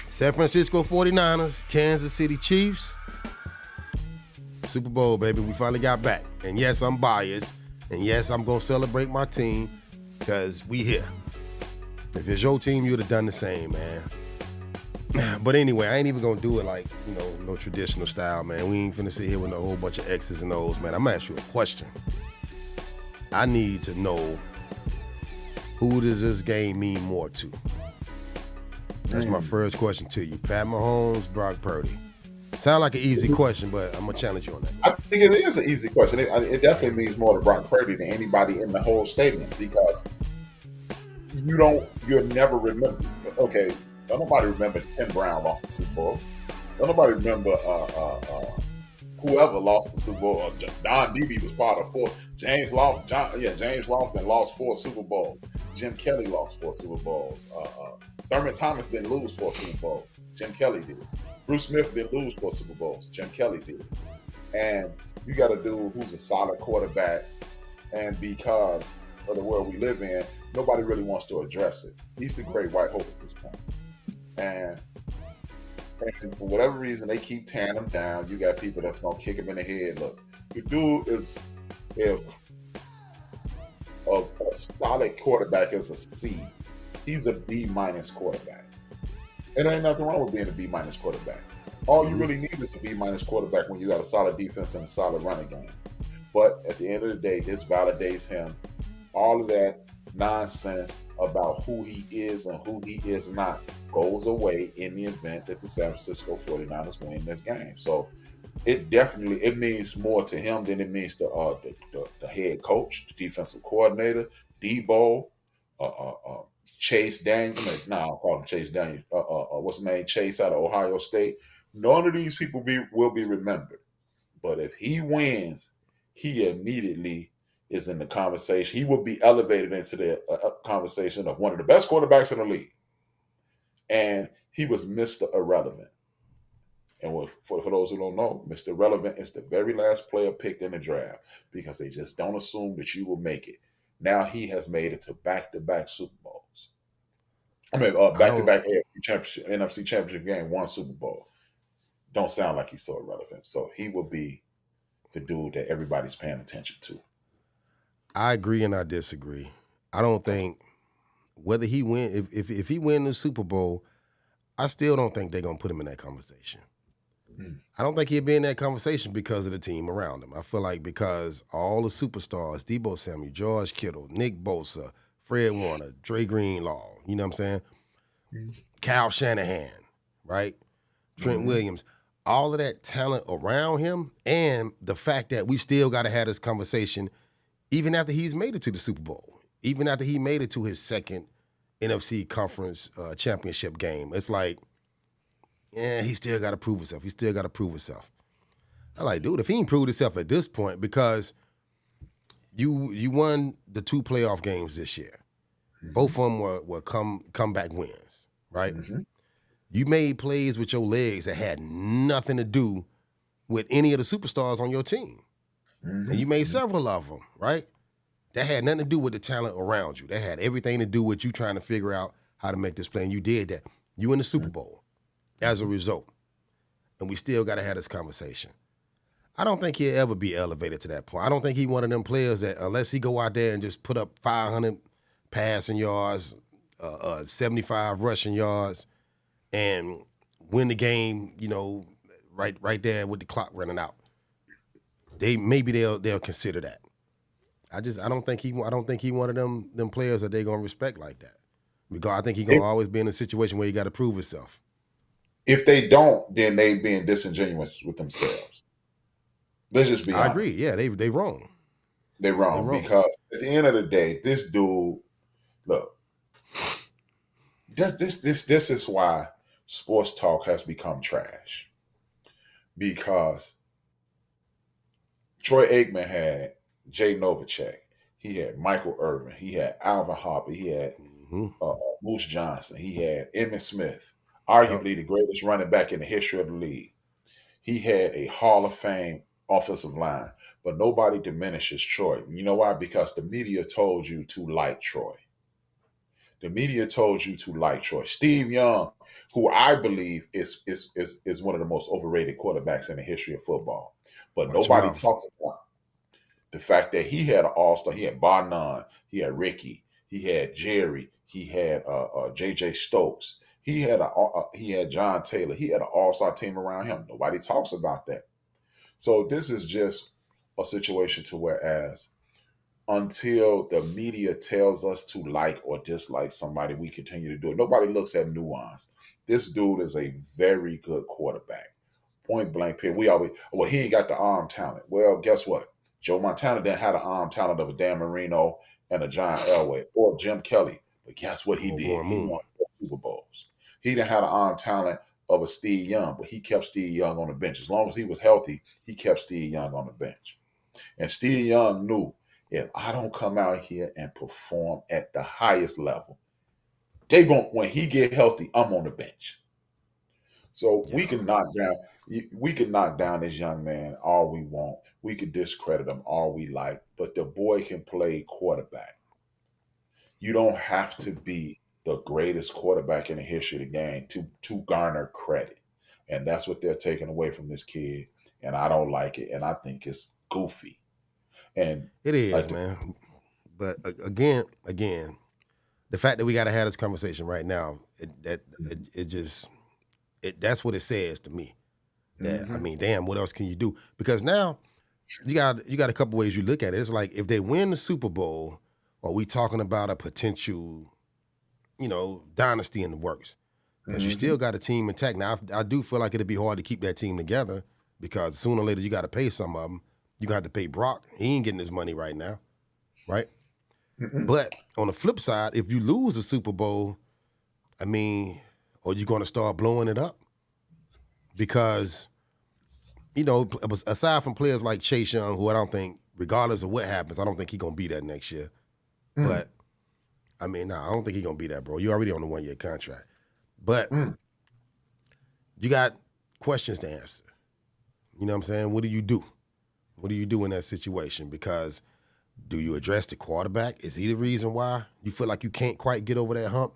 [SPEAKER 2] San Francisco 49ers, Kansas City Chiefs. Super Bowl, baby. We finally got back. And yes, I'm biased. And yes, I'm gonna celebrate my team because we here. If it's your team, you'd have done the same, man. But anyway, I ain't even gonna do it like, you know, no traditional style, man. We ain't finna sit here with a whole bunch of X's and O's, man. I'm gonna ask you a question. I need to know, who does this game mean more to? That's my first question to you. Pat Mahomes, Brock Purdy. Sound like an easy question, but I'm gonna challenge you on that.
[SPEAKER 3] I think it is an easy question. It definitely means more to Brock Purdy than anybody in the whole stadium because you'll never remember. Okay, don't nobody remember Tim Brown lost the Super Bowl. Don't nobody remember whoever lost the Super Bowl. Don Beebe was part of four. James Lofton lost 4 Super Bowls. Jim Kelly lost 4 Super Bowls. Thurman Thomas didn't lose 4 Super Bowls. Jim Kelly did. Bruce Smith didn't lose 4 Super Bowls. Jim Kelly did. And you got a dude who's a solid quarterback. And because of the world we live in, nobody really wants to address it. He's the great white hope at this point. And for whatever reason, they keep tearing him down. You got people that's going to kick him in the head. Look, the dude is, if a solid quarterback is a C, he's a B- quarterback. And there ain't nothing wrong with being a B- quarterback. All you really need is a B- quarterback when you got a solid defense and a solid running game. But at the end of the day, this validates him. All of that nonsense about who he is and who he is not goes away in the event that the San Francisco 49ers win this game. So it means more to him than it means to the head coach, the defensive coordinator, Debo, Chase Daniel. I'll call him Chase Daniel. What's his name? Chase out of Ohio State. None of these people will be remembered. But if he wins, he immediately is in the conversation. He will be elevated into the conversation of one of the best quarterbacks in the league. And he was Mr. Irrelevant. And for those who don't know, Mr. Irrelevant is the very last player picked in the draft because they just don't assume that you will make it. Now he has made it to back-to-back Super Bowls. Back-to-back NFC Championship game, 1 Super Bowl. Don't sound like he's so irrelevant. So he will be the dude that everybody's paying attention to.
[SPEAKER 2] I agree and I disagree. I don't think whether he win, if he win the Super Bowl, I still don't think they're gonna put him in that conversation. I don't think he'd be in that conversation because of the team around him. I feel like because all the superstars, Debo Samuel, George Kittle, Nick Bosa, Fred Warner, Dre Greenlaw, you know what I'm saying? Kyle Shanahan, right? Trent Williams, all of that talent around him, and the fact that we still got to have this conversation even after he's made it to the Super Bowl, even after he made it to his second NFC Conference championship game. It's like, he still got to prove himself. He still got to prove himself. I'm like, dude, if he ain't proved himself at this point, because you won the 2 playoff games this year. Both of them were comeback wins, right? You made plays with your legs that had nothing to do with any of the superstars on your team. And you made several of them, right? That had nothing to do with the talent around you. That had everything to do with you trying to figure out how to make this play, and you did that. You in the Super Bowl as a result. And we still got to have this conversation. I don't think he'll ever be elevated to that point. I don't think he's one of them players that, unless he go out there and just put up 500 passing yards, 75 rushing yards, and win the game, you know, right there with the clock running out. They'll consider that. I don't think he one of them players that they gonna respect like that. Because I think he gonna
[SPEAKER 3] If
[SPEAKER 2] always be in a situation where he got to prove himself.
[SPEAKER 3] if they don't, then they being disingenuous with themselves. Let's just be
[SPEAKER 2] I agree.
[SPEAKER 3] honest.
[SPEAKER 2] Yeah, they wrong.
[SPEAKER 3] They're
[SPEAKER 2] They
[SPEAKER 3] wrong
[SPEAKER 2] wrong.
[SPEAKER 3] because at the end of the day, this dude, look, this is why sports talk has become trash. Because Troy Aikman had Jay Novacek, he had Michael Irvin, he had Alvin Harper, he had
[SPEAKER 2] Hmm.
[SPEAKER 3] Moose Johnson, he had Emmitt Smith,
[SPEAKER 2] Yep.
[SPEAKER 3] arguably the greatest running back in the history of the league. He had a Hall of Fame offensive line, but nobody diminishes Troy. You know why? Because the media told you to like Troy. The media told you to like Troy. Steve Young, who I believe is one of the most overrated quarterbacks in the history of football, but
[SPEAKER 2] Watch your
[SPEAKER 3] nobody
[SPEAKER 2] mouth.
[SPEAKER 3] talks about the fact that he had an all-star. He had Barnum, he had Ricky, he had Jerry, he had J.J. Stokes, he had John Taylor. He had an all-star team around him. Nobody talks about that. So this is just a situation to whereas until the media tells us to like or dislike somebody, we continue to do it. Nobody looks at nuance. This dude is a very good quarterback. Point blank period. We always, well, he ain't got the arm talent. Well, guess what? Joe Montana didn't have the arm talent of a Dan Marino and a John Elway or Jim Kelly. But guess what he
[SPEAKER 2] Or
[SPEAKER 3] did?
[SPEAKER 2] Warren
[SPEAKER 3] He
[SPEAKER 2] Moon.
[SPEAKER 3] won 4 Super Bowls. He didn't have the arm talent of a Steve Young, but he kept Steve Young on the bench. As long as he was healthy, he kept Steve Young on the bench. And Steve Young knew if I don't come out here and perform at the highest level, they won't. When he get healthy, I'm on the bench. So
[SPEAKER 2] Yeah.
[SPEAKER 3] we can knock down this young man all we want. We could discredit him all we like, but the boy can play quarterback. You don't have to be the greatest quarterback in the history of the game to garner credit. And that's what they're taking away from this kid. And I don't like it. And I think it's goofy. And
[SPEAKER 2] It is,
[SPEAKER 3] like the
[SPEAKER 2] man. But again, the fact that we got to have this conversation right now, it just that's what it says to me. That I
[SPEAKER 3] Mhm.
[SPEAKER 2] mean, damn, what else can you do? Because now you got a couple ways you look at it. It's like if they win the Super Bowl, are we talking about a potential, dynasty in the works? Because you
[SPEAKER 3] Mhm.
[SPEAKER 2] still got a team intact. Now I do feel like it'd be hard to keep that team together because sooner or later you got to pay some of them. You got to pay Brock. He ain't getting his money right now, right?
[SPEAKER 3] Mhm.
[SPEAKER 2] But on the flip side, if you lose the Super Bowl, I mean, are you going to start blowing it up? Because aside from players like Chase Young, who I don't think, regardless of what happens, I don't think he's gonna be that next year.
[SPEAKER 3] Mm.
[SPEAKER 2] But I mean, I don't think he's gonna be that, bro. You're already on a 1 year contract. But
[SPEAKER 3] Mm.
[SPEAKER 2] you got questions to answer. You know what I'm saying? What do you do? What do you do in that situation? Because do you address the quarterback? Is he the reason why you feel like you can't quite get over that hump?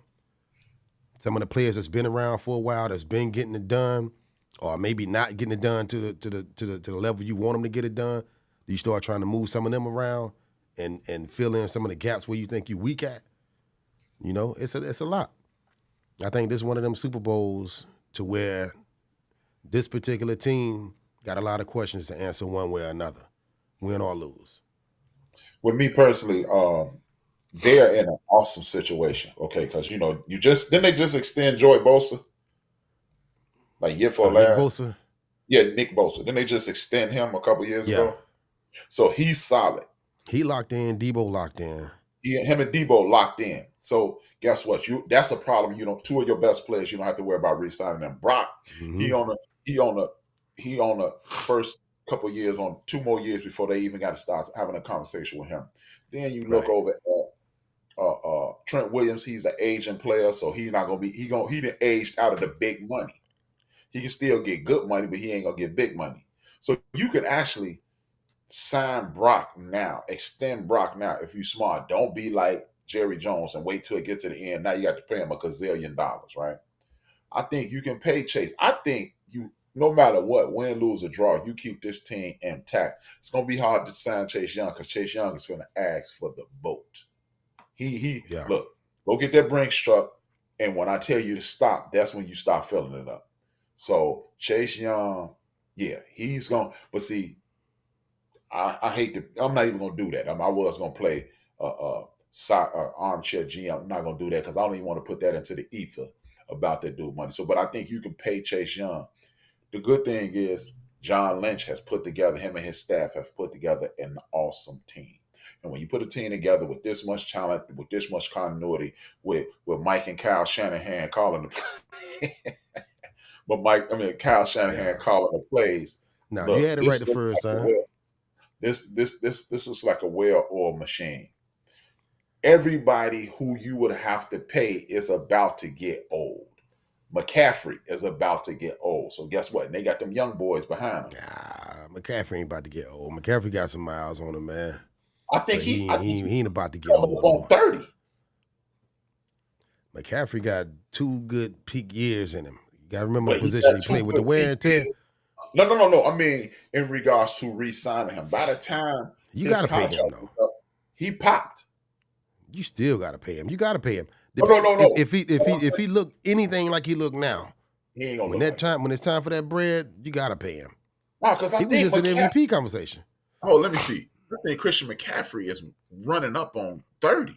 [SPEAKER 2] Some of the players that's been around for a while, that's been getting it done, or maybe not getting it done to the level you want them to get it done. Do you start trying to move some of them around and fill in some of the gaps where you think you're weak at? It's a lot. I think this is one of them Super Bowls to where this particular team got a lot of questions to answer one way or another, win or lose.
[SPEAKER 3] With me personally, they are in an awesome situation. Okay, because you just didn't they just extend Joy Bosa like year for
[SPEAKER 2] Nick
[SPEAKER 3] last?
[SPEAKER 2] Bosa,
[SPEAKER 3] Yeah, Nick Bosa. Didn't they just extend him a couple years
[SPEAKER 2] yeah,
[SPEAKER 3] ago? So he's solid.
[SPEAKER 2] he locked in. Debo locked in.
[SPEAKER 3] Him and Debo locked in. So guess what? That's a problem. Two of your best players, you don't have to worry about re-signing them. Brock,
[SPEAKER 2] Mm-hmm.
[SPEAKER 3] he on a he on a he on the first couple years, on 2 more years before they even got to start having a conversation with him. Then you look
[SPEAKER 2] Right.
[SPEAKER 3] over at Trent Williams. He's an aging player, so he's not gonna be he didn't aged out of the big money. He can still get good money, but he ain't gonna get big money. So you can actually sign Brock now, extend Brock now if you smart. Don't be like Jerry Jones and wait till it gets to the end. Now you got to pay him $1 gazillion, right? I think you can pay Chase. I think you, no matter what, win, lose, or draw, you keep this team intact. It's gonna be hard to sign Chase Young because Chase Young is gonna ask for the boat. He
[SPEAKER 2] Yeah.
[SPEAKER 3] look, go get that Brinks truck, and when I tell you to stop, that's when you stop filling it up. So Chase Young, yeah, he's going. But see, I hate to. I'm not even gonna do that. I was gonna play armchair GM. I'm not gonna do that because I don't even want to put that into the ether about that dude money. So, but I think you can pay Chase Young. The good thing is John Lynch has put together, him and his staff have put together an awesome team. And when you put a team together with this much talent, with this much continuity, with Mike and Kyle Shanahan calling the Kyle Shanahan calling the plays.
[SPEAKER 2] No, you
[SPEAKER 3] Look,
[SPEAKER 2] had it right
[SPEAKER 3] this
[SPEAKER 2] the
[SPEAKER 3] looks
[SPEAKER 2] first
[SPEAKER 3] like
[SPEAKER 2] time.
[SPEAKER 3] this is like a well-oiled machine. Everybody who you would have to pay is about to get old. McCaffrey is about to get old. So guess what? And they got them young boys behind him.
[SPEAKER 2] Nah, McCaffrey ain't about to get old. McCaffrey got some miles on him, man.
[SPEAKER 3] I think
[SPEAKER 2] But
[SPEAKER 3] he
[SPEAKER 2] he ain't about to get
[SPEAKER 3] coming
[SPEAKER 2] old.
[SPEAKER 3] up on 30.
[SPEAKER 2] McCaffrey got 2 good peak years in him. You got to remember
[SPEAKER 3] But
[SPEAKER 2] the
[SPEAKER 3] he
[SPEAKER 2] position
[SPEAKER 3] got
[SPEAKER 2] he
[SPEAKER 3] 2
[SPEAKER 2] played with the
[SPEAKER 3] good
[SPEAKER 2] wear and
[SPEAKER 3] peak
[SPEAKER 2] tear.
[SPEAKER 3] years. No. I mean, in regards to re-signing him, by the time
[SPEAKER 2] You
[SPEAKER 3] his
[SPEAKER 2] got to pay
[SPEAKER 3] contract
[SPEAKER 2] him, though.
[SPEAKER 3] was up, he popped.
[SPEAKER 2] You still got to pay him. You got to pay him.
[SPEAKER 3] No.
[SPEAKER 2] If
[SPEAKER 3] What I'm
[SPEAKER 2] he look anything like he look now,
[SPEAKER 3] He ain't gonna
[SPEAKER 2] when
[SPEAKER 3] look like
[SPEAKER 2] when it's time for that bread, you got to pay him.
[SPEAKER 3] No, because I
[SPEAKER 2] He was
[SPEAKER 3] think
[SPEAKER 2] just in
[SPEAKER 3] McCaffrey.
[SPEAKER 2] MVP conversation.
[SPEAKER 3] Oh, let me see. I think Christian McCaffrey is running up on 30.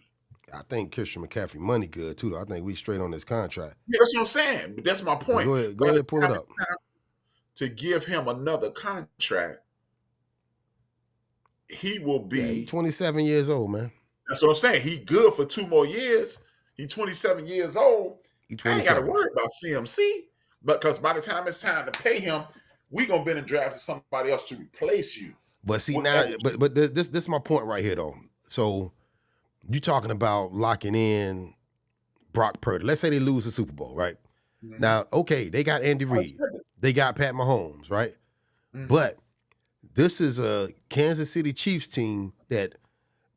[SPEAKER 2] I think Christian McCaffrey money good too, though. I think we straight on this contract.
[SPEAKER 3] Yeah, that's what I'm saying. But that's my point.
[SPEAKER 2] Go ahead, pull it up.
[SPEAKER 3] To give him another contract, he will be.
[SPEAKER 2] Yeah, he's 27 years old, man.
[SPEAKER 3] That's what I'm saying. He good for 2 more years. He's 27 years old. I ain't got to worry about CMC, because by the time it's time to pay him, we gonna be in draft somebody else to replace you.
[SPEAKER 2] But see now, but this is my point right here though. So you talking about locking in Brock Purdy? Let's say they lose the Super Bowl, right? Mm-hmm. Now, okay, they got Andy Reid, they got Pat Mahomes, right? Mm-hmm. But this is a Kansas City Chiefs team that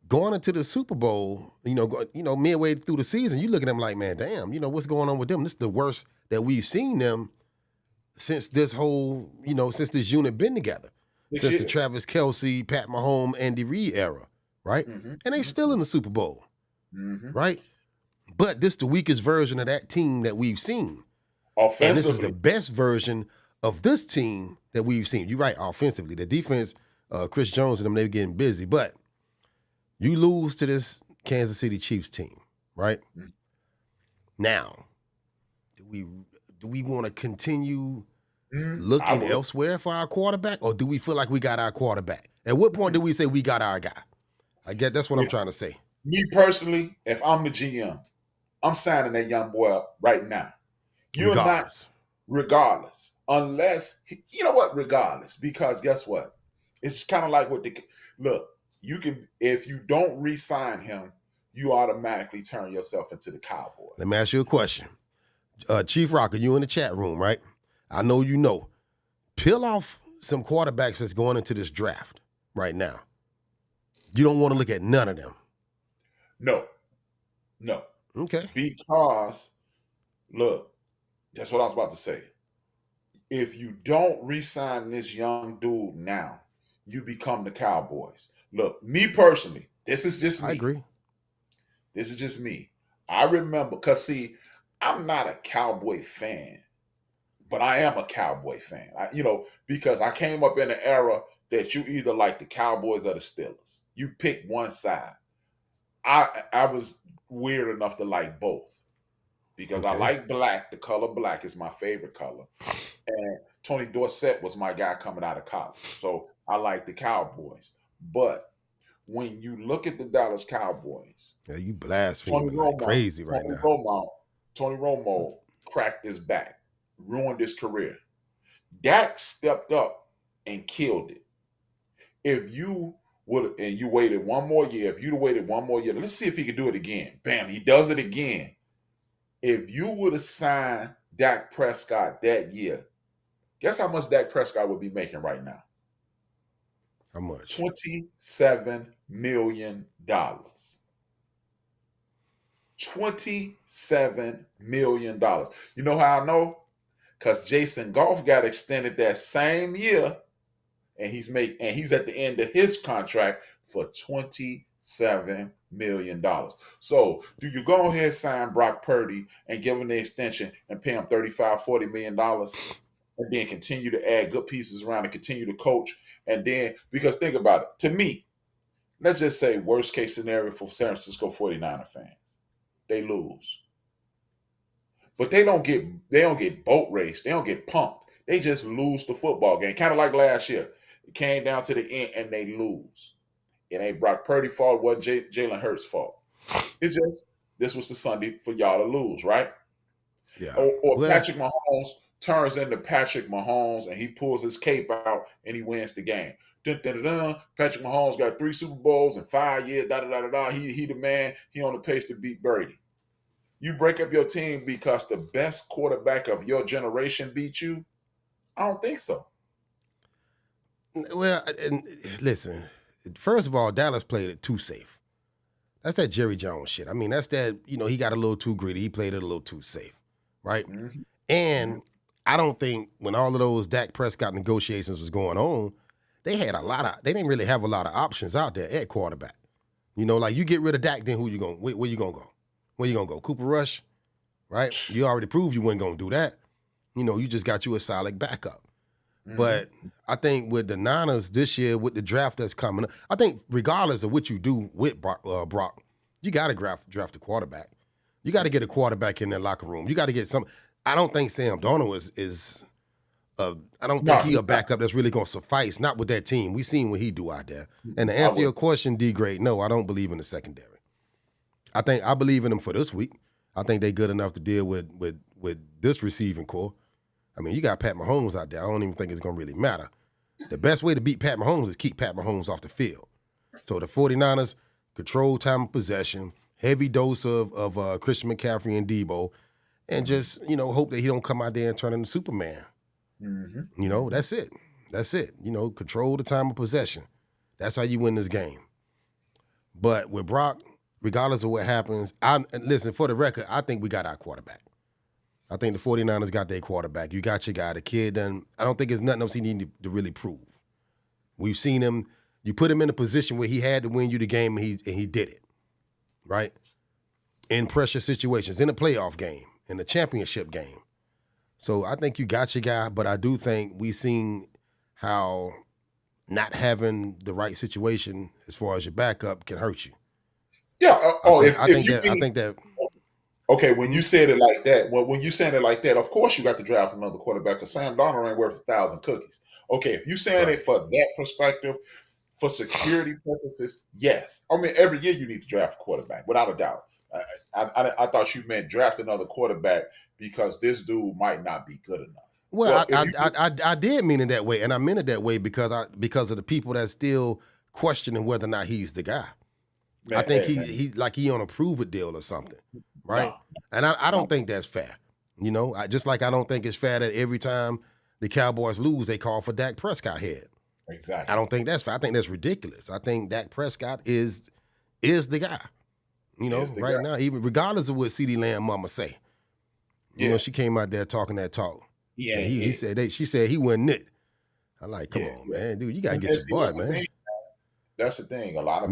[SPEAKER 2] going into the Super Bowl, midway through the season, you look at them like, man, damn, what's going on with them? This is the worst that we've seen them since this whole, since this unit been together. Since the Travis Kelce, Pat Mahomes, Andy Reid era, right? Mm-hmm. And they still in the Super Bowl, right? But this is the weakest version of that team that we've seen. Offensively. And this is the best version of this team that we've seen. You're right, offensively. The defense, Chris Jones and them, they're getting busy. But you lose to this Kansas City Chiefs team, right? Mm-hmm. Now, do we want to continue looking elsewhere for our quarterback, or do we feel like we got our quarterback? At what point do we say we got our guy? I guess that's what I'm trying to say.
[SPEAKER 3] Me personally, if I'm the GM, I'm signing that young boy up right now. You're not, regardless, unless, regardless, because guess what? It's kind of like you can, if you don't re-sign him, you automatically turn yourself into the Cowboy.
[SPEAKER 2] Let me ask you a question. Chief Rocker, you in the chat room, right? I know you know. Peel off some quarterbacks that's going into this draft right now. You don't want to look at none of them.
[SPEAKER 3] No.
[SPEAKER 2] Okay.
[SPEAKER 3] Because, look, that's what I was about to say. If you don't re-sign this young dude now, you become the Cowboys. Look, me personally, this is just me.
[SPEAKER 2] I agree.
[SPEAKER 3] This is just me. I remember, because see, I'm not a Cowboy fan, but I am a Cowboy fan. Because I came up in an era that you either like the Cowboys or the Steelers. You pick one side. I was weird enough to like both, because I like black. The color black is my favorite color. And Tony Dorsett was my guy coming out of college. So I like the Cowboys. But when you look at the Dallas Cowboys,
[SPEAKER 2] yeah, you blaspheming like crazy right now.
[SPEAKER 3] Tony Romo cracked his back, ruined his career. Dak stepped up and killed it. If you would, and you waited one more year, if you'd have waited one more year, let's see if he could do it again. Bam, he does it again. If you would have signed Dak Prescott that year, guess how much Dak Prescott would be making right now?
[SPEAKER 2] How much?
[SPEAKER 3] $27 million. $27 million. You know how I know? Because Jason Goff got extended that same year, and he's at the end of his contract for $27 million. So do you go ahead and sign Brock Purdy and give him the extension and pay him $35, $40 million? and then continue to add good pieces around and continue to coach. And then, because think about it, to me, let's just say worst case scenario for San Francisco 49er fans, they lose. But they don't get boat raced. They don't get pumped. They just lose the football game. Kind of like last year. It came down to the end and they lose. It ain't Brock Purdy's fault. It wasn't Jalen Hurts' fault. It's just this was the Sunday for y'all to lose, right?
[SPEAKER 2] Yeah.
[SPEAKER 3] Or Patrick Mahomes turns into Patrick Mahomes and he pulls his cape out and he wins the game. Dun, dun, dun, dun. Patrick Mahomes got 3 Super Bowls in 5 years. Da da da da da. He the man. He on the pace to beat Brady. You break up your team because the best quarterback of your generation beat you? I don't think so.
[SPEAKER 2] Well, and listen, first of all, Dallas played it too safe. That's that Jerry Jones shit. I mean, that's that, he got a little too greedy. He played it a little too safe, right?
[SPEAKER 3] Mm-hmm.
[SPEAKER 2] And I don't think when all of those Dak Prescott negotiations was going on, they didn't really have a lot of options out there at quarterback. Like you get rid of Dak, then where you gonna go? Where you gonna go? Cooper Rush, right? You already proved you weren't gonna do that. You just got you a solid backup. Mm-hmm. But I think with the Niners this year, with the draft that's coming up, I think regardless of what you do with Brock, you got to draft a quarterback. You got to get a quarterback in their locker room. You got to get some. I don't think Sam Darnold is I don't think he a backup that's really going to suffice. Not with that team. We've seen what he do out there. And to answer your question, D-Grade, no, I don't believe in the secondary. I believe in them for this week. I think they're good enough to deal with this receiving core. I mean, you got Pat Mahomes out there. I don't even think it's going to really matter. The best way to beat Pat Mahomes is keep Pat Mahomes off the field. So the 49ers control time of possession, heavy dose of Christian McCaffrey and Debo, and just, hope that he don't come out there and turn into Superman. Mm-hmm. That's it. That's it. Control the time of possession. That's how you win this game. But with Brock, regardless of what happens, listen, for the record, I think we got our quarterback. I think the 49ers got their quarterback. You got your guy, the kid, and I don't think there's nothing else he needs to really prove. We've seen him. You put him in a position where he had to win you the game, and he did it, right? In pressure situations, in a playoff game, in a championship game. So I think you got your guy, but I do think we've seen how not having the right situation as far as your backup can hurt you.
[SPEAKER 3] Yeah.
[SPEAKER 2] I think that.
[SPEAKER 3] Okay, when you said it like that, when you saying it like that, of course you got to draft another quarterback because Sam Darnold ain't worth 1,000 cookies. Okay, if you saying it for that perspective, for security purposes, yes. I mean, every year you need to draft a quarterback, without a doubt. I thought you meant draft another quarterback because this dude might not be good enough.
[SPEAKER 2] Well, I did mean it that way, and I meant it that way because of the people that's still questioning whether or not he's the guy. Man, I think he's like he on a prove-it deal or something, right? No. And I don't think that's fair. Just like I don't think it's fair that every time the Cowboys lose, they call for Dak Prescott head.
[SPEAKER 3] Exactly.
[SPEAKER 2] I don't think that's fair. I think that's ridiculous. I think Dak Prescott is the guy. Right now, even regardless of what CeeDee Lamb mama say. She came out there talking that talk. Yeah. She said he wasn't it. I'm like, come on, man. Dude, you gotta get your boy, man.
[SPEAKER 3] That's the thing. A lot of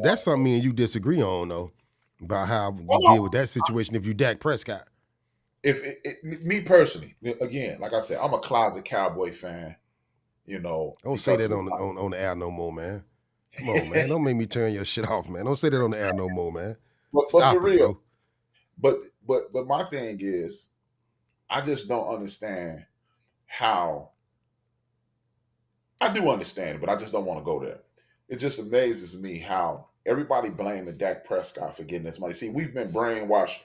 [SPEAKER 2] that's something me and you disagree on, though, about how you deal with that situation if you Dak Prescott.
[SPEAKER 3] Me personally, again, like I said, I'm a closet Cowboy fan.
[SPEAKER 2] Don't say that on the air no more, man. Come on, man. Don't make me turn your shit off, man. Don't say that on the air no more, man.
[SPEAKER 3] But for real, bro. But my thing is, I just don't understand how. I do understand it, but I just don't want to go there. It just amazes me how everybody blaming Dak Prescott for getting this money. See, we've been brainwashed.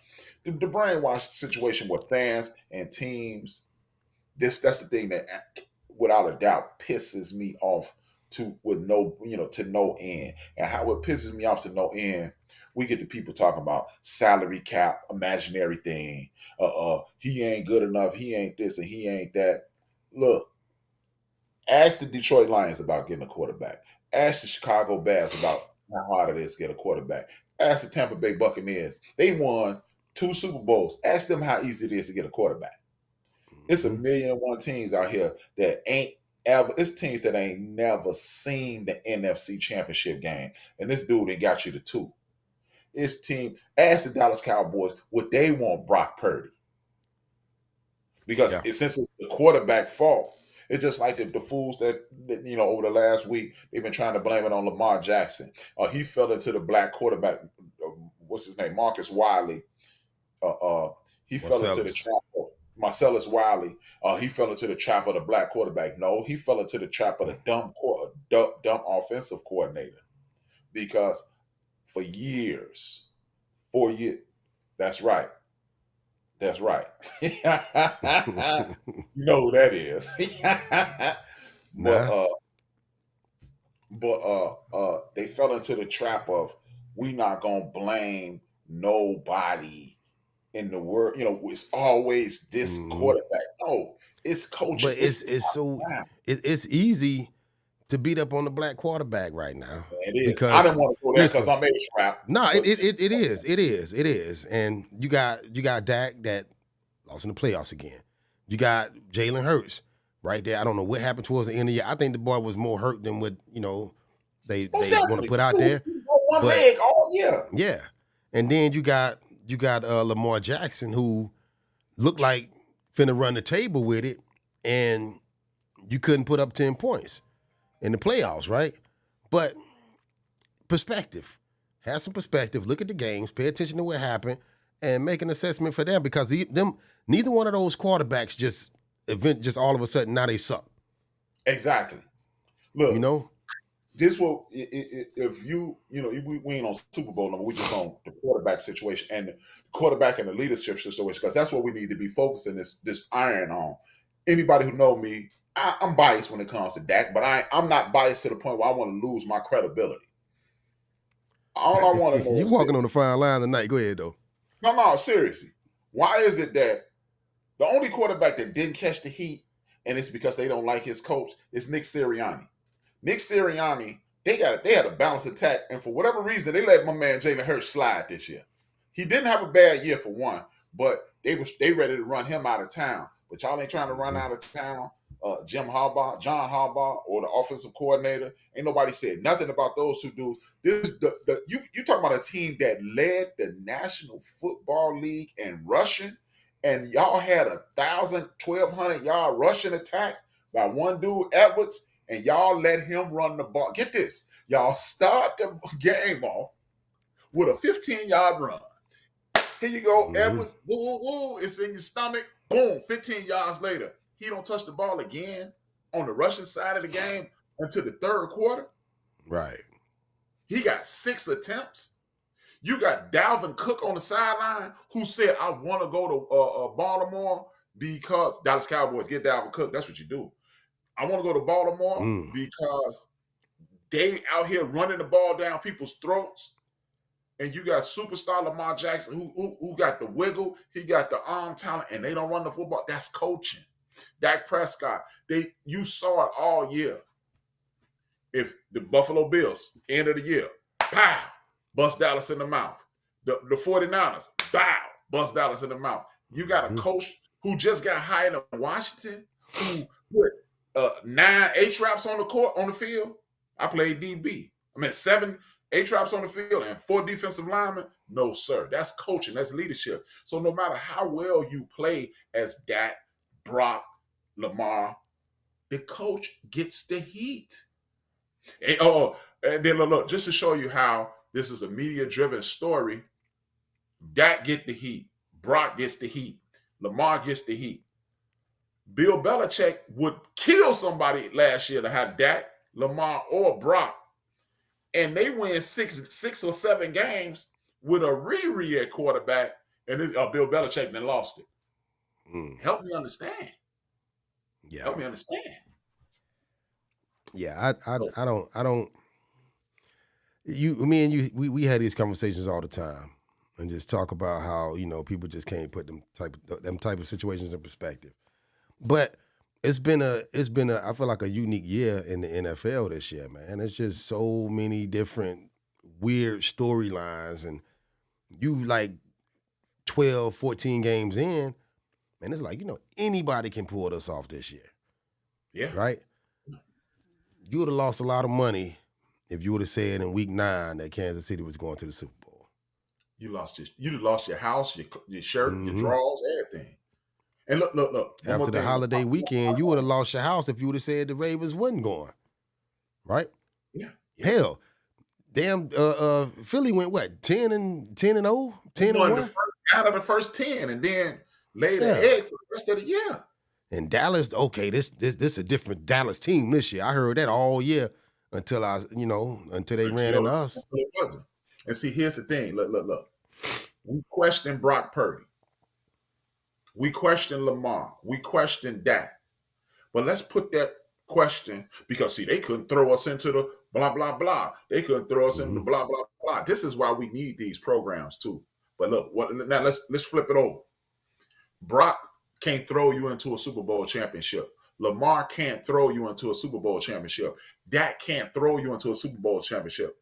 [SPEAKER 3] The brainwashed situation with fans and teams. That's the thing that, without a doubt, pisses me off to no end. And how it pisses me off to no end, we get the people talking about salary cap, imaginary thing. He ain't good enough. He ain't this and he ain't that. Look, ask the Detroit Lions about getting a quarterback. Ask the Chicago Bears about how hard it is to get a quarterback. Ask the Tampa Bay Buccaneers. They won 2 Super Bowls. Ask them how easy it is to get a quarterback. It's 1,000,001 teams out here that ain't ever. It's teams that ain't never seen the NFC Championship game, and this dude ain't got you to 2. It's team. Ask the Dallas Cowboys what they want Brock Purdy, because
[SPEAKER 2] Yeah.
[SPEAKER 3] since it's the quarterback fault, it's just like the fools that over the last week they've been trying to blame it on Lamar Jackson. He fell into the black quarterback. What's his name? Marcus Wiley. Uh, uh, he fell into the
[SPEAKER 2] Marcellus.
[SPEAKER 3] trap of Marcellus Wiley. He fell into the trap of the black quarterback. No, he fell into the trap of the dumb offensive coordinator. Because for years, 4 years, that's right. That's right. You know who that is. but
[SPEAKER 2] Nah.
[SPEAKER 3] they fell into the trap of we not gonna blame nobody in the world. It's always this
[SPEAKER 2] Mhm.
[SPEAKER 3] quarterback. No, it's coaching.
[SPEAKER 2] But
[SPEAKER 3] It's
[SPEAKER 2] it's
[SPEAKER 3] top
[SPEAKER 2] so
[SPEAKER 3] down.
[SPEAKER 2] it's easy to beat up on the black quarterback right now
[SPEAKER 3] It is. I
[SPEAKER 2] because
[SPEAKER 3] didn't want to go there because
[SPEAKER 2] listen,
[SPEAKER 3] I'm a trap.
[SPEAKER 2] no,
[SPEAKER 3] But
[SPEAKER 2] it is, and you got Dak that lost in the playoffs again. You got Jalen Hurts right there. I don't know what happened towards the end of the year. I think the boy was more hurt than what
[SPEAKER 3] most
[SPEAKER 2] they want to
[SPEAKER 3] definitely,
[SPEAKER 2] put out
[SPEAKER 3] he was
[SPEAKER 2] there.
[SPEAKER 3] on one
[SPEAKER 2] But
[SPEAKER 3] leg all year.
[SPEAKER 2] yeah, and then you got Lamar Jackson who looked like finna run the table with it, and you couldn't put up 10 points in the playoffs, right? But perspective. Have some perspective. Look at the games. Pay attention to what happened, and make an assessment for them because neither one of those quarterbacks just all of a sudden now they suck.
[SPEAKER 3] Exactly.
[SPEAKER 2] You
[SPEAKER 3] Look,
[SPEAKER 2] know?
[SPEAKER 3] this will if we ain't on Super Bowl number, we just on the quarterback situation and the quarterback and the leadership situation because that's what we need to be focusing this iron on. Anybody who know me, I'm biased when it comes to Dak, but I'm not biased to the point where I want to lose my credibility. All I want to know
[SPEAKER 2] You
[SPEAKER 3] is
[SPEAKER 2] walking on
[SPEAKER 3] this.
[SPEAKER 2] the fine line tonight. Go ahead though.
[SPEAKER 3] No, seriously. Why is it that the only quarterback that didn't catch the heat, and it's because they don't like his coach, is Nick Sirianni? Nick Sirianni, they had a balanced attack, and for whatever reason, they let my man Jalen Hurts slide this year. He didn't have a bad year for one, but they ready to run him out of town. But y'all ain't trying to run out of town. John Harbaugh, or the offensive coordinator. Ain't nobody said nothing about those two dudes. You talk about a team that led the National Football League in rushing, and y'all had 1,200 yard rushing attack by one dude Edwards, and y'all let him run the ball. Get this, y'all start the game off with a 15-yard run. Here you go,
[SPEAKER 2] Mm-hmm.
[SPEAKER 3] Edwards. Woo, woo, woo. It's in your stomach. Boom. 15 yards later, he don't touch the ball again on the rushing side of the game until the third quarter.
[SPEAKER 2] Right.
[SPEAKER 3] He got 6 attempts. You got Dalvin Cook on the sideline who said, I want to go to Baltimore because Dallas Cowboys get Dalvin Cook. That's what you do. I want to go to Baltimore because they out here running the ball down people's throats. And you got superstar Lamar Jackson who got the wiggle, he got the arm talent, and they don't run the football. That's coaching. Dak Prescott, you saw it all year. If the Buffalo Bills, end of the year, pow, bust Dallas in the mouth. The 49ers, bow, bust Dallas in the mouth. You got a coach who just got hired in Washington who put 9 A-traps on the court, on the field. I played DB. 7 A-traps on the field and 4 defensive linemen. No, sir. That's coaching. That's leadership. So no matter how well you play as Dak, Brock, Lamar, the coach gets the heat. And then look, just to show you how this is a media-driven story, Dak get the heat. Brock gets the heat. Lamar gets the heat. Bill Belichick would kill somebody last year to have Dak, Lamar, or Brock, and they win six or 7 games with a Riri at quarterback, and Bill Belichick then lost it. Help me understand.
[SPEAKER 2] Yeah.
[SPEAKER 3] Help me understand.
[SPEAKER 2] Yeah, I don't. Me and you, we had these conversations all the time, and just talk about how people just can't put them type of situations in perspective. But it's been a I feel like a unique year in the NFL this year, man. It's just so many different weird storylines, and you like 12, 14 games in, and it's like anybody can pull this off this year.
[SPEAKER 3] Yeah.
[SPEAKER 2] Right. You would have lost a lot of money if you would have said in week 9 that Kansas City was going to the Super Bowl.
[SPEAKER 3] You lost your house, your shirt, your drawers, everything. And look. One
[SPEAKER 2] After
[SPEAKER 3] more
[SPEAKER 2] the
[SPEAKER 3] thing.
[SPEAKER 2] holiday weekend, you would have lost your house if you would have said the Ravens wasn't going, right?
[SPEAKER 3] Yeah.
[SPEAKER 2] Hell, damn, Philly went what 10-0, 10-1.
[SPEAKER 3] Out of the first 10, and then laid an
[SPEAKER 2] Yeah.
[SPEAKER 3] egg for the rest of the year.
[SPEAKER 2] And Dallas, okay, this a different Dallas team this year. I heard that all year until they ran into us.
[SPEAKER 3] It wasn't. And see, here's the thing. Look. We question Brock Purdy. We question Lamar. We question Dak. But let's put that question, because see, they couldn't throw us into the blah blah blah. They couldn't throw us into the blah blah blah. This is why we need these programs too. But look, now let's flip it over. Brock can't throw you into a Super Bowl championship. Lamar can't throw you into a Super Bowl championship. Dak can't throw you into a Super Bowl championship.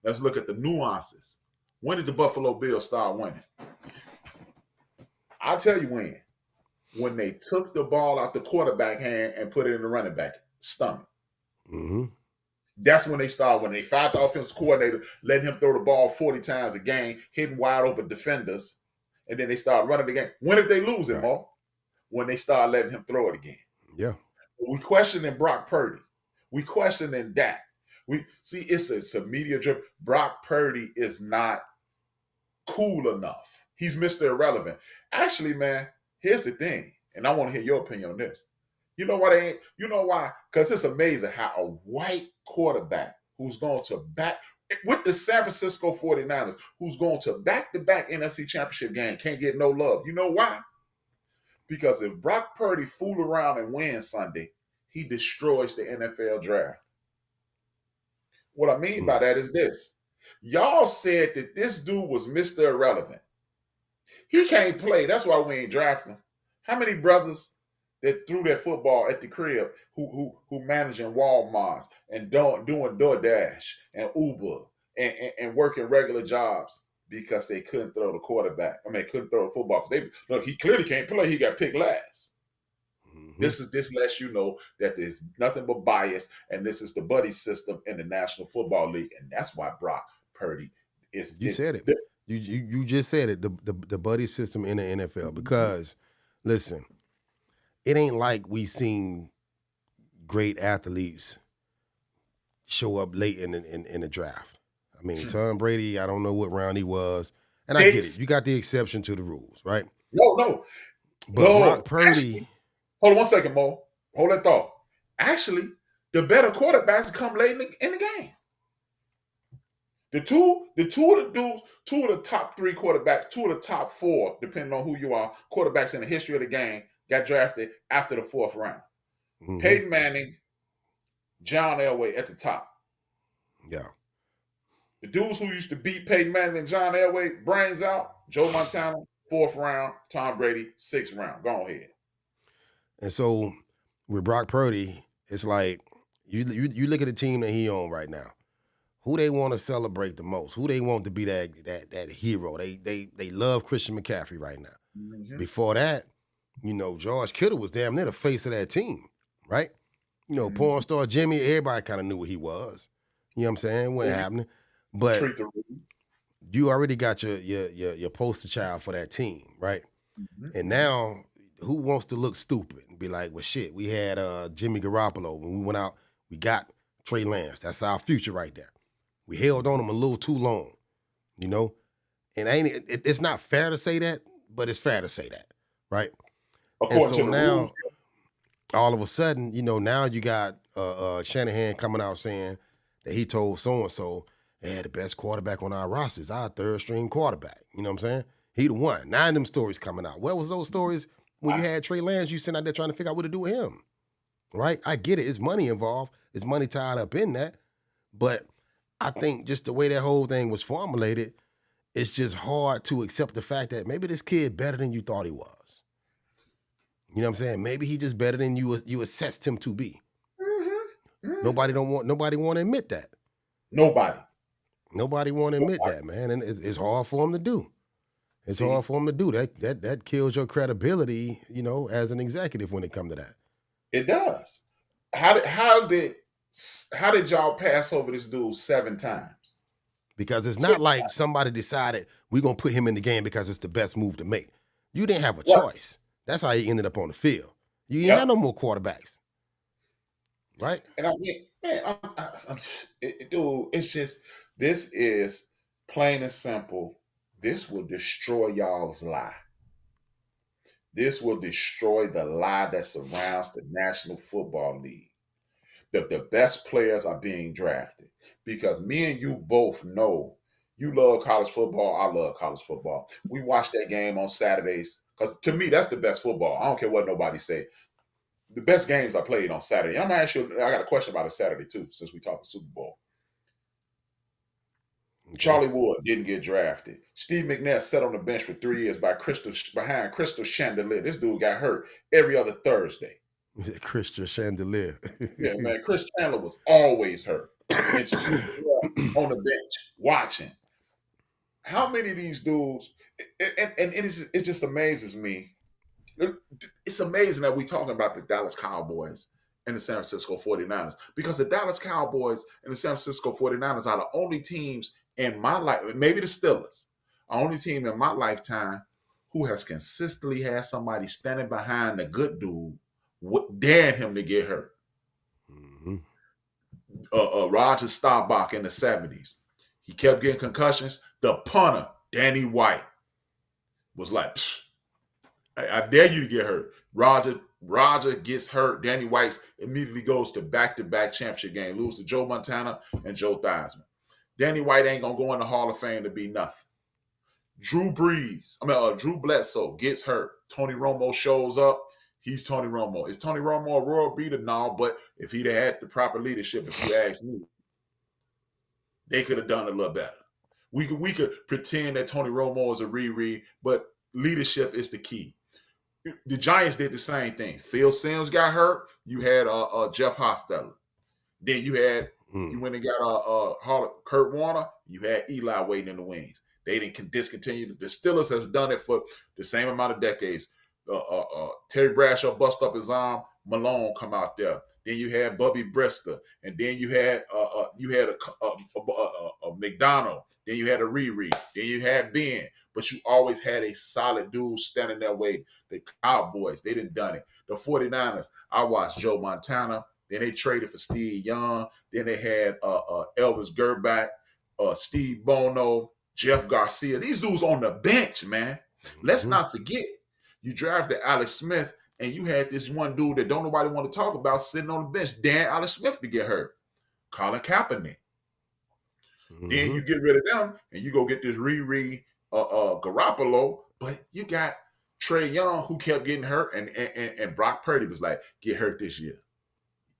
[SPEAKER 3] Let's look at the nuances. When did the Buffalo Bills start winning? I'll tell you when. When they took the ball out the quarterback hand and put it in the running back stomach.
[SPEAKER 2] Mm-hmm.
[SPEAKER 3] That's when they started. When they fired the offensive coordinator, letting him throw the ball 40 times a game, hitting wide open defenders, and then they started running the game. When did they lose it, Mo? When they started letting him throw it again.
[SPEAKER 2] Yeah.
[SPEAKER 3] We questioning Brock Purdy. We questioning Dak. We see it's a media drip. Brock Purdy is not cool enough. He's Mr. Irrelevant. Actually, man, here's the thing, and I want to hear your opinion on this. You know why they ain't? You know why? Because it's amazing how a white quarterback who's going to back with the San Francisco 49ers, who's going to back-to-back NFC Championship game, can't get no love. You know why? Because if Brock Purdy fool around and wins Sunday, he destroys the NFL draft. What I mean by that is this. Y'all said that this dude was Mr. Irrelevant. He can't play. That's why we ain't drafting him. How many brothers that threw their football at the crib who managing Walmarts and doing DoorDash and Uber and working regular jobs because they couldn't throw the quarterback? I mean, couldn't throw the football. Look, he clearly can't play. He got picked last. Mm-hmm. This lets you know that there's nothing but bias, and this is the buddy system in the National Football League, and that's why Brock Purdy is.
[SPEAKER 2] You said it. You just said it. The buddy system in the NFL. Because listen, it ain't like we seen great athletes show up late in the draft. I mean, Tom Brady, I don't know what round he was, and I get it. You got the exception to the rules, right?
[SPEAKER 3] No.
[SPEAKER 2] But Brock Purdy.
[SPEAKER 3] Actually, hold on 1 second, Mo. Hold that thought. Actually, the better quarterbacks come late in the game. The two of the top three quarterbacks, two of the top four, depending on who you are, quarterbacks in the history of the game got drafted after the fourth round. Mm-hmm. Peyton Manning, John Elway at the top.
[SPEAKER 2] Yeah.
[SPEAKER 3] The dudes who used to beat Peyton Manning and John Elway, brains out, Joe Montana, fourth round, Tom Brady, sixth round. Go ahead.
[SPEAKER 2] And so with Brock Purdy, it's like you look at the team that he on right now. Who they want to celebrate the most? Who they want to be that hero? They love Christian McCaffrey right now. Mm-hmm. Before that, George Kittle was damn near the face of that team, right? Porn star Jimmy, everybody kind of knew what he was. You know what I'm saying? What happening? But you already got your poster child for that team, right? Mm-hmm. And now, who wants to look stupid and be like, well, shit, we had Jimmy Garoppolo when we went out, we got Trey Lance. That's our future right there. We held on him a little too long, and it's not fair to say that, but it's fair to say that, right? And so now, all of a sudden, now you got Shanahan coming out saying that he told so-and-so they had the best quarterback on our rosters, our third-string quarterback. You know what I'm saying? He the one. 9 of them stories coming out. Where was those stories when you had Trey Lance? You sitting out there trying to figure out what to do with him, right? I get it. It's money involved. It's money tied up in that. But I think just the way that whole thing was formulated, it's just hard to accept the fact that maybe this kid better than you thought he was. You know what I'm saying? Maybe he just better than you assessed him to be. Mm-hmm. Mm-hmm. Nobody want to admit that. Nobody want to admit that, man. And it's hard for him to do. It's hard for him to do. That kills your credibility, as an executive when it comes to that.
[SPEAKER 3] It does. How did y'all pass over this dude 7 times?
[SPEAKER 2] Because it's not like somebody decided we're going to put him in the game because it's the best move to make. You didn't have a choice. That's how he ended up on the field. You ain't
[SPEAKER 3] Yep.
[SPEAKER 2] had no more quarterbacks, right?
[SPEAKER 3] And I mean, man, dude, it's just, this is plain and simple. This will destroy y'all's lie. This will destroy the lie that surrounds the National Football League. The best players are being drafted because me and you both know you love college football. I love college football. We watch that game on Saturdays because to me, that's the best football. I don't care what nobody say. The best games are played on Saturday. I'm gonna ask you, I got a question about a Saturday too, since we talked Super Bowl.
[SPEAKER 2] Okay.
[SPEAKER 3] Charlie Ward didn't get drafted. Steve McNair sat on the bench for 3 years behind Crystal Chandelier. This dude got hurt every other Thursday.
[SPEAKER 2] Christian Chandelier.
[SPEAKER 3] Yeah, man. Chris Chandler was always hurt. And Steve McNair on the bench watching. How many of these dudes, and it just amazes me. It's amazing that we're talking about the Dallas Cowboys and the San Francisco 49ers because the Dallas Cowboys and the San Francisco 49ers are the only teams in my life, maybe the Steelers, are only team in my lifetime who has consistently had somebody standing behind the good dude, daring him to get hurt.
[SPEAKER 2] Mm-hmm.
[SPEAKER 3] Roger Staubach in the 70s. He kept getting concussions. The punter, Danny White, was like, I dare you to get hurt. Roger gets hurt. Danny White immediately goes to back-to-back championship game, lose to Joe Montana and Joe Theismann. Danny White ain't gonna go in the Hall of Fame to be nothing. Drew Bledsoe gets hurt. Tony Romo shows up. He's Tony Romo. Is Tony Romo a royal beater? No, but if he'd have had the proper leadership, if you ask me, they could have done a little better. We could pretend that Tony Romo is a Riri, but leadership is the key. The Giants did the same thing. Phil Simms got hurt. You had Jeff Hostetler. Then you had you went and got Kurt Warner. You had Eli waiting in the wings. They didn't discontinue. The Steelers have done it for the same amount of decades. Terry Bradshaw bust up his arm. Malone come out there. Then you had Bubby Brister, and then you had a McDonald. Then you had a Riri. Then you had Ben. But you always had a solid dude standing that way. The Cowboys, they didn't done it. The 49ers, I watched Joe Montana. Then they traded for Steve Young. Then they had Elvis Gerbach, Steve Bono, Jeff Garcia. These dudes on the bench, man. Let's not forget, you drafted Alex Smith, and you had this one dude that don't nobody want to talk about sitting on the bench, Dan Alex Smith, to get hurt. Colin Kaepernick. Then you get rid of them, and you go get this Riri Garoppolo, but you got Trey Young who kept getting hurt, and Brock Purdy was like, get hurt this year.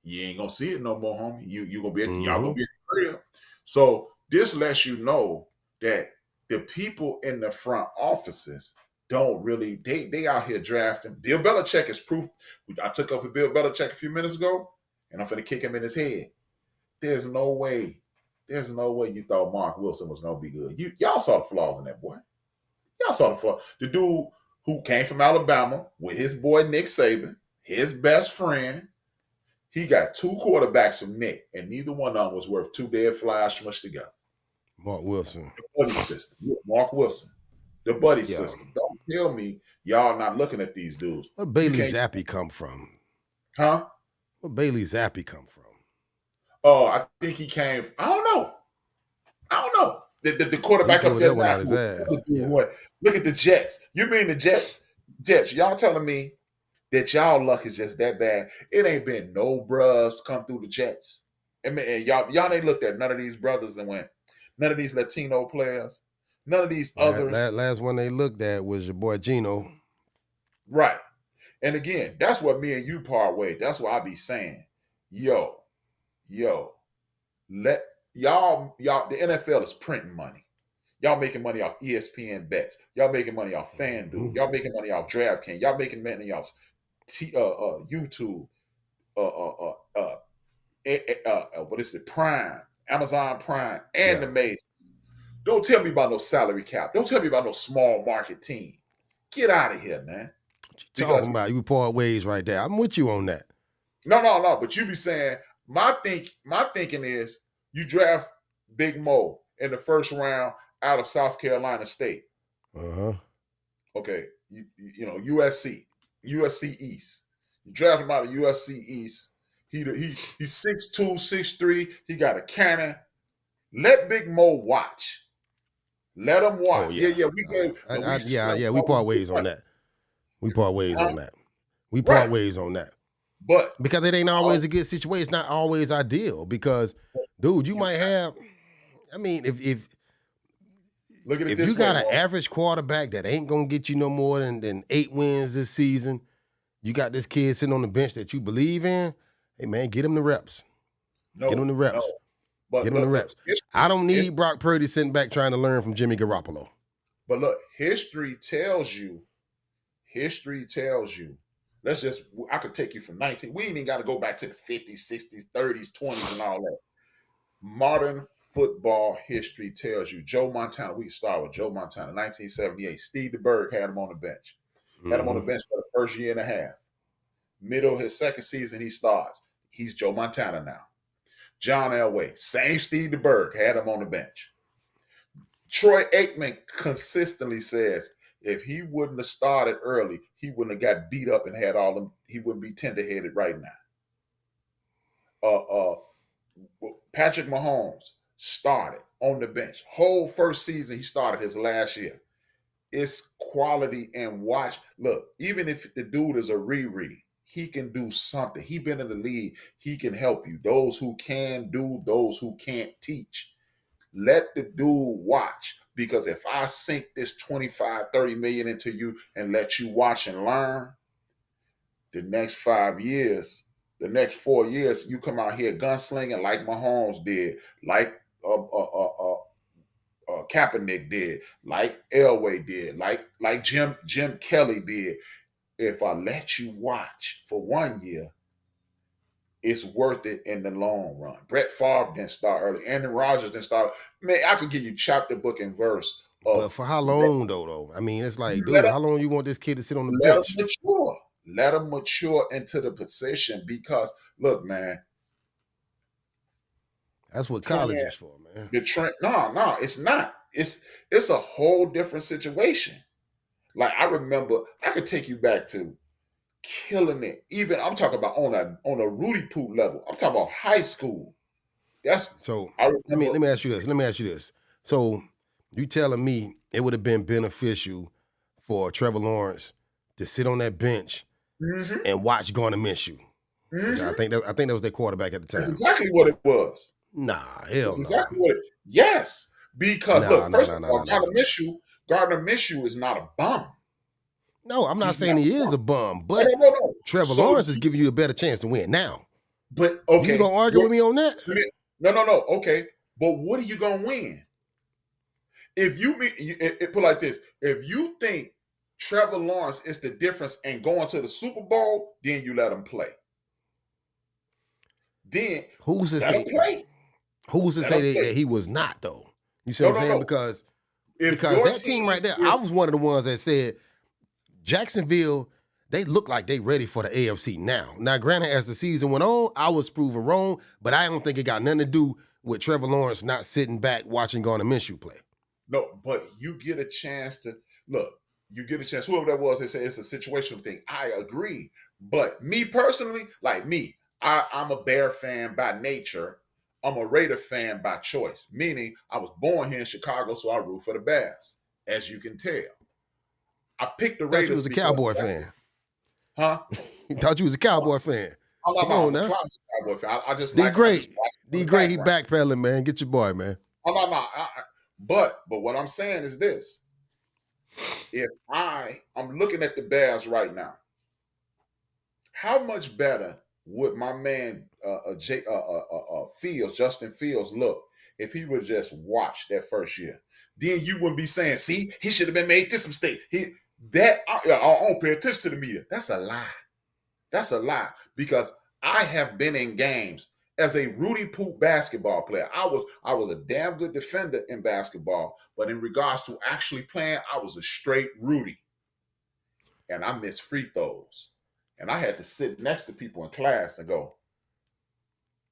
[SPEAKER 3] You ain't gonna see it no more, homie. You gonna be y'all gonna be at the crib. So this lets you know that the people in the front offices don't really they out here drafting. Bill Belichick is proof. I took up for Bill Belichick a few minutes ago, and I'm finna kick him in his head. There's no way you thought Mark Wilson was gonna be good. Y'all saw the flaws in that boy. Y'all saw the flaws. The dude who came from Alabama with his boy Nick Saban, his best friend. He got 2 quarterbacks from Nick, and neither one of them was worth 2 dead flies smushed together.
[SPEAKER 2] Mark Wilson.
[SPEAKER 3] The buddy system. Mark Wilson. The buddy system. Don't tell me y'all not looking at these dudes.
[SPEAKER 2] Where Bailey Zappi come from?
[SPEAKER 3] Huh?
[SPEAKER 2] Where Bailey Zappi come from?
[SPEAKER 3] Oh, I think he came. I don't know. The quarterback up there now. Look at the Jets. You mean the Jets? Jets, y'all telling me that y'all luck is just that bad? It ain't been no bros come through the Jets. And y'all ain't looked at none of these brothers and went, none of these Latino players, none of these others.
[SPEAKER 2] Last one they looked at was your boy Gino.
[SPEAKER 3] Right. And again, that's what me and you part way. That's what I be saying. Yo, let y'all, the NFL is printing money. Y'all making money off ESPN bets. Y'all making money off FanDuel. Y'all making money off DraftKings. Y'all making money off YouTube. What is it? Prime, Amazon Prime, and the major. Don't tell me about no salary cap. Don't tell me about no small market team. Get out of here, man.
[SPEAKER 2] What you talking about? You part ways right there. I'm with you on that.
[SPEAKER 3] No. But you be saying my thinking is you draft Big Mo in the first round out of South Carolina State.
[SPEAKER 2] Uh-huh.
[SPEAKER 3] Okay, you know USC. USC East. You draft him out of USC East. He's 6'2", 6'3". He got a cannon. Let Big Mo watch. Let him watch.
[SPEAKER 2] Oh
[SPEAKER 3] Yeah,
[SPEAKER 2] yeah,
[SPEAKER 3] we gave. No, we
[SPEAKER 2] we part ways on that. We part ways on that. We part
[SPEAKER 3] Right.
[SPEAKER 2] ways on that.
[SPEAKER 3] But
[SPEAKER 2] Because it ain't always a good situation. It's not always ideal. Because, dude, you might have. I mean, if
[SPEAKER 3] look at it
[SPEAKER 2] if
[SPEAKER 3] this
[SPEAKER 2] you got
[SPEAKER 3] way,
[SPEAKER 2] an
[SPEAKER 3] Mo.
[SPEAKER 2] average quarterback that ain't gonna get you no more than 8 wins this season, you got this kid sitting on the bench that you believe in. Hey man, get him the reps.
[SPEAKER 3] No,
[SPEAKER 2] Get him the reps.
[SPEAKER 3] no. But
[SPEAKER 2] Get him the reps. I don't need Brock Purdy sitting back trying to learn from Jimmy Garoppolo.
[SPEAKER 3] But look, history tells you. Let's just. I could take you from 19. We ain't even got to go back to the 50s, 60s, 30s, 20s, and all that. Modern football history tells you. Joe Montana. We can start with Joe Montana, 1978. Steve DeBerg had him on the bench. Had him on the bench for the first year and a half. Middle of his second season, he starts. He's Joe Montana now. John Elway, same Steve DeBerg, had him on the bench. Troy Aikman consistently says if he wouldn't have started early, he wouldn't have got beat up and had all them. He wouldn't be tender-headed right now. Patrick Mahomes started on the bench. Whole first season, he started his last year. It's quality and watch. Look, even if the dude is a Riri, he can do something. He been in the league. He can help you. Those who can do, those who can't teach. Let the dude watch. Because if I sink this 25, 30 million into you and let you watch and learn, the next 5 years, the next 4 years, you come out here gunslinging like Mahomes did, like Kaepernick did, like Elway did, like Jim Kelly did. If I let you watch for 1 year, it's worth it in the long run. Brett Favre didn't start early. Aaron Rodgers didn't start. Man, I could give you chapter, book, and verse.
[SPEAKER 2] But for how long though? I mean, it's like, dude, how long you want this kid to sit on the bench?
[SPEAKER 3] Let him mature. Let him mature into the position because, look, man.
[SPEAKER 2] That's what college is for, man.
[SPEAKER 3] The trend, no, it's not. It's a whole different situation. Like I remember, I could take you back to killing it. Even I'm talking about on a Rudy Poop level. I'm talking about high school. That's
[SPEAKER 2] so. Let me ask you this. So you telling me it would have been beneficial for Trevor Lawrence to sit on that bench and watch Gardner Minshew? I think that was their quarterback at the time.
[SPEAKER 3] That's exactly what it was.
[SPEAKER 2] Nah, hell
[SPEAKER 3] That's exactly what it. Yes, because first of all, Gardner Minshew is not a bum.
[SPEAKER 2] No, I'm not saying he is a bum, but
[SPEAKER 3] no.
[SPEAKER 2] Trevor Lawrence is giving you a better chance to win now.
[SPEAKER 3] But okay,
[SPEAKER 2] you gonna argue with me on that?
[SPEAKER 3] No. Okay, but what are you gonna win? If you put like this, if you think Trevor Lawrence is the difference in going to the Super Bowl, then you let him play. Then
[SPEAKER 2] who's to say? Who's to say that he was not though? You see what I'm saying? No. Because that team right there, I was one of the ones that said Jacksonville, they look like they ready for the AFC now. Now, granted, as the season went on, I was proven wrong, but I don't think it got nothing to do with Trevor Lawrence not sitting back watching Gardner Minshew play.
[SPEAKER 3] No, but you get a chance to look. You get a chance. Whoever that was, they say it's a situational thing. I agree, but me personally, like me, I'm a Bear fan by nature. I'm a Raider fan by choice, meaning I was born here in Chicago, so I root for the Bears, as you can tell. I picked the Raiders.
[SPEAKER 2] You was a Cowboy fan.
[SPEAKER 3] Huh?
[SPEAKER 2] You thought you was a Cowboy fan.
[SPEAKER 3] Come on now. Cowboy fan. I just like
[SPEAKER 2] D-Great, he backpedaling, man. Get your boy, man.
[SPEAKER 3] But what I'm saying is this. If I'm looking at the Bears right now, how much better would my man Justin Fields look if he would just watch that first year? Then you wouldn't be saying, see, he should have been made this mistake. I don't pay attention to the media. That's a lie. That's a lie. Because I have been in games as a Rudy Poop basketball player. I was a damn good defender in basketball, but in regards to actually playing, I was a straight Rudy. And I missed free throws. And I had to sit next to people in class and go,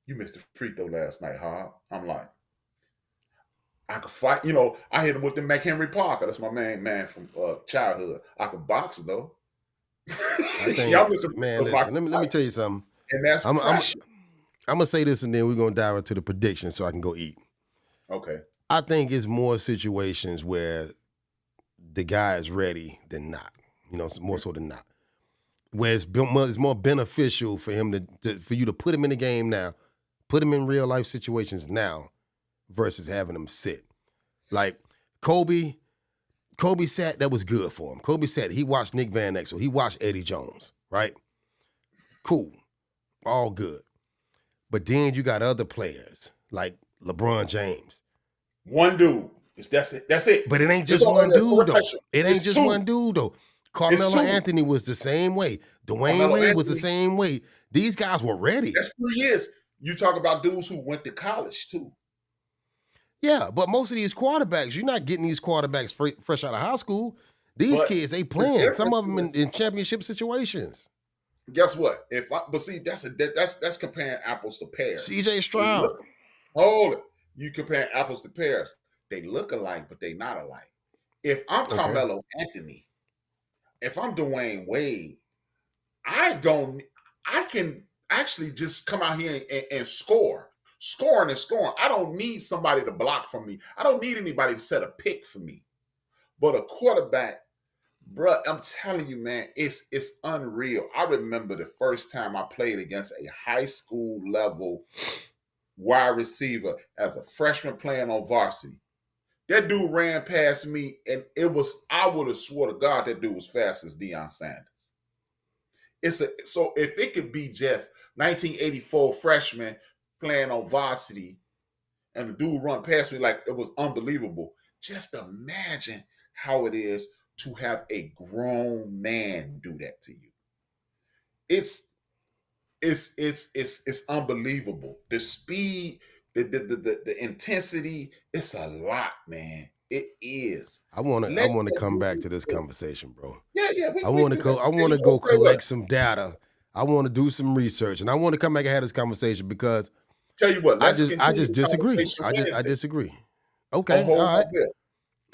[SPEAKER 3] you missed a free throw last night, huh? I'm like, I could fight. I hit him with the McHenry Parker. That's my man from childhood. I could box, though.
[SPEAKER 2] I think,
[SPEAKER 3] Y'all Mr.
[SPEAKER 2] man, listen, let me tell you something.
[SPEAKER 3] And that's
[SPEAKER 2] I'm
[SPEAKER 3] pressure.
[SPEAKER 2] gonna say this and then we're gonna dive into the prediction so I can go eat.
[SPEAKER 3] Okay.
[SPEAKER 2] I think it's more situations where the guy is ready than not. You know, more so than not. Where it's more beneficial for him for you to put him in the game now, put him in real life situations now, versus having him sit. Like Kobe sat, that was good for him. Kobe sat, he watched Nick Van Exel, he watched Eddie Jones, right? Cool, all good. But then you got other players like LeBron James.
[SPEAKER 3] One dude. That's it. That's it.
[SPEAKER 2] But it ain't just one dude, though. It ain't just one dude, though. Carmelo
[SPEAKER 3] two.
[SPEAKER 2] Anthony was the same way. Dwayne Wade was the same way. These guys were ready.
[SPEAKER 3] That's 3 years. You talk about dudes who went to college, too.
[SPEAKER 2] Yeah, but most of these quarterbacks, you're not getting these quarterbacks fresh out of high school. These kids, they playing. Some of them in championship situations.
[SPEAKER 3] Guess what? But see, that's comparing apples to pears.
[SPEAKER 2] CJ Stroud.
[SPEAKER 3] Hold it. You comparing apples to pears. They look alike, but they not alike. If I'm Carmelo Anthony, if I'm Dwayne Wade, I can actually just come out here and score. Scoring and scoring. I don't need somebody to block for me. I don't need anybody to set a pick for me. But a quarterback, bruh, I'm telling you, man, it's unreal. I remember the first time I played against a high school level wide receiver as a freshman playing on varsity. That dude ran past me, and I would have swore to God that dude was fast as Deion Sanders. So if it could be just 1984 freshman playing on varsity, and the dude run past me like it was unbelievable. Just imagine how it is to have a grown man do that to you. It's unbelievable. The speed, the intensity, it's a lot, man. It is.
[SPEAKER 2] I want to come back to this conversation, bro.
[SPEAKER 3] Yeah.
[SPEAKER 2] I want to go collect some data. I want to do some research, and I want to come back and have this conversation because
[SPEAKER 3] tell you what,
[SPEAKER 2] I just disagree. I disagree. Okay, all right.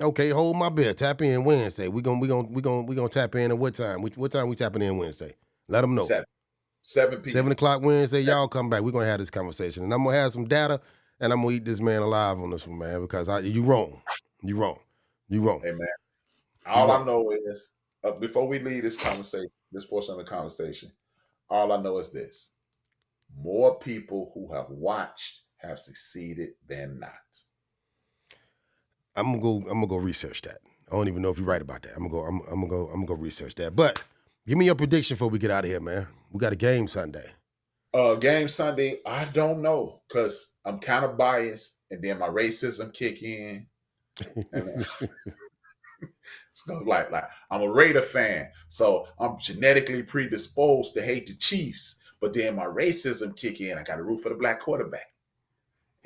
[SPEAKER 2] Okay, hold my beer. Tap in Wednesday. We gonna tap in at what time? What time we tapping in Wednesday? Let them know.
[SPEAKER 3] 7 p.m.
[SPEAKER 2] 7 o'clock Wednesday. Y'all come back. We're gonna have this conversation, and I'm gonna have some data, and I'm gonna eat this man alive on this one, man. Because you wrong. You wrong.
[SPEAKER 3] Hey man, all I know is before we leave this conversation, this portion of the conversation, all I know is this: more people who have watched have succeeded than not.
[SPEAKER 2] I'm gonna go research that. I don't even know if you're right about that. I'm gonna go research that. But give me your prediction before we get out of here, man. We got a game Sunday.
[SPEAKER 3] Game Sunday, I don't know because I'm kind of biased, and then my racism kick in. And, so like I'm a Raider fan, so I'm genetically predisposed to hate the Chiefs. But then my racism kick in. I got to root for the black quarterback,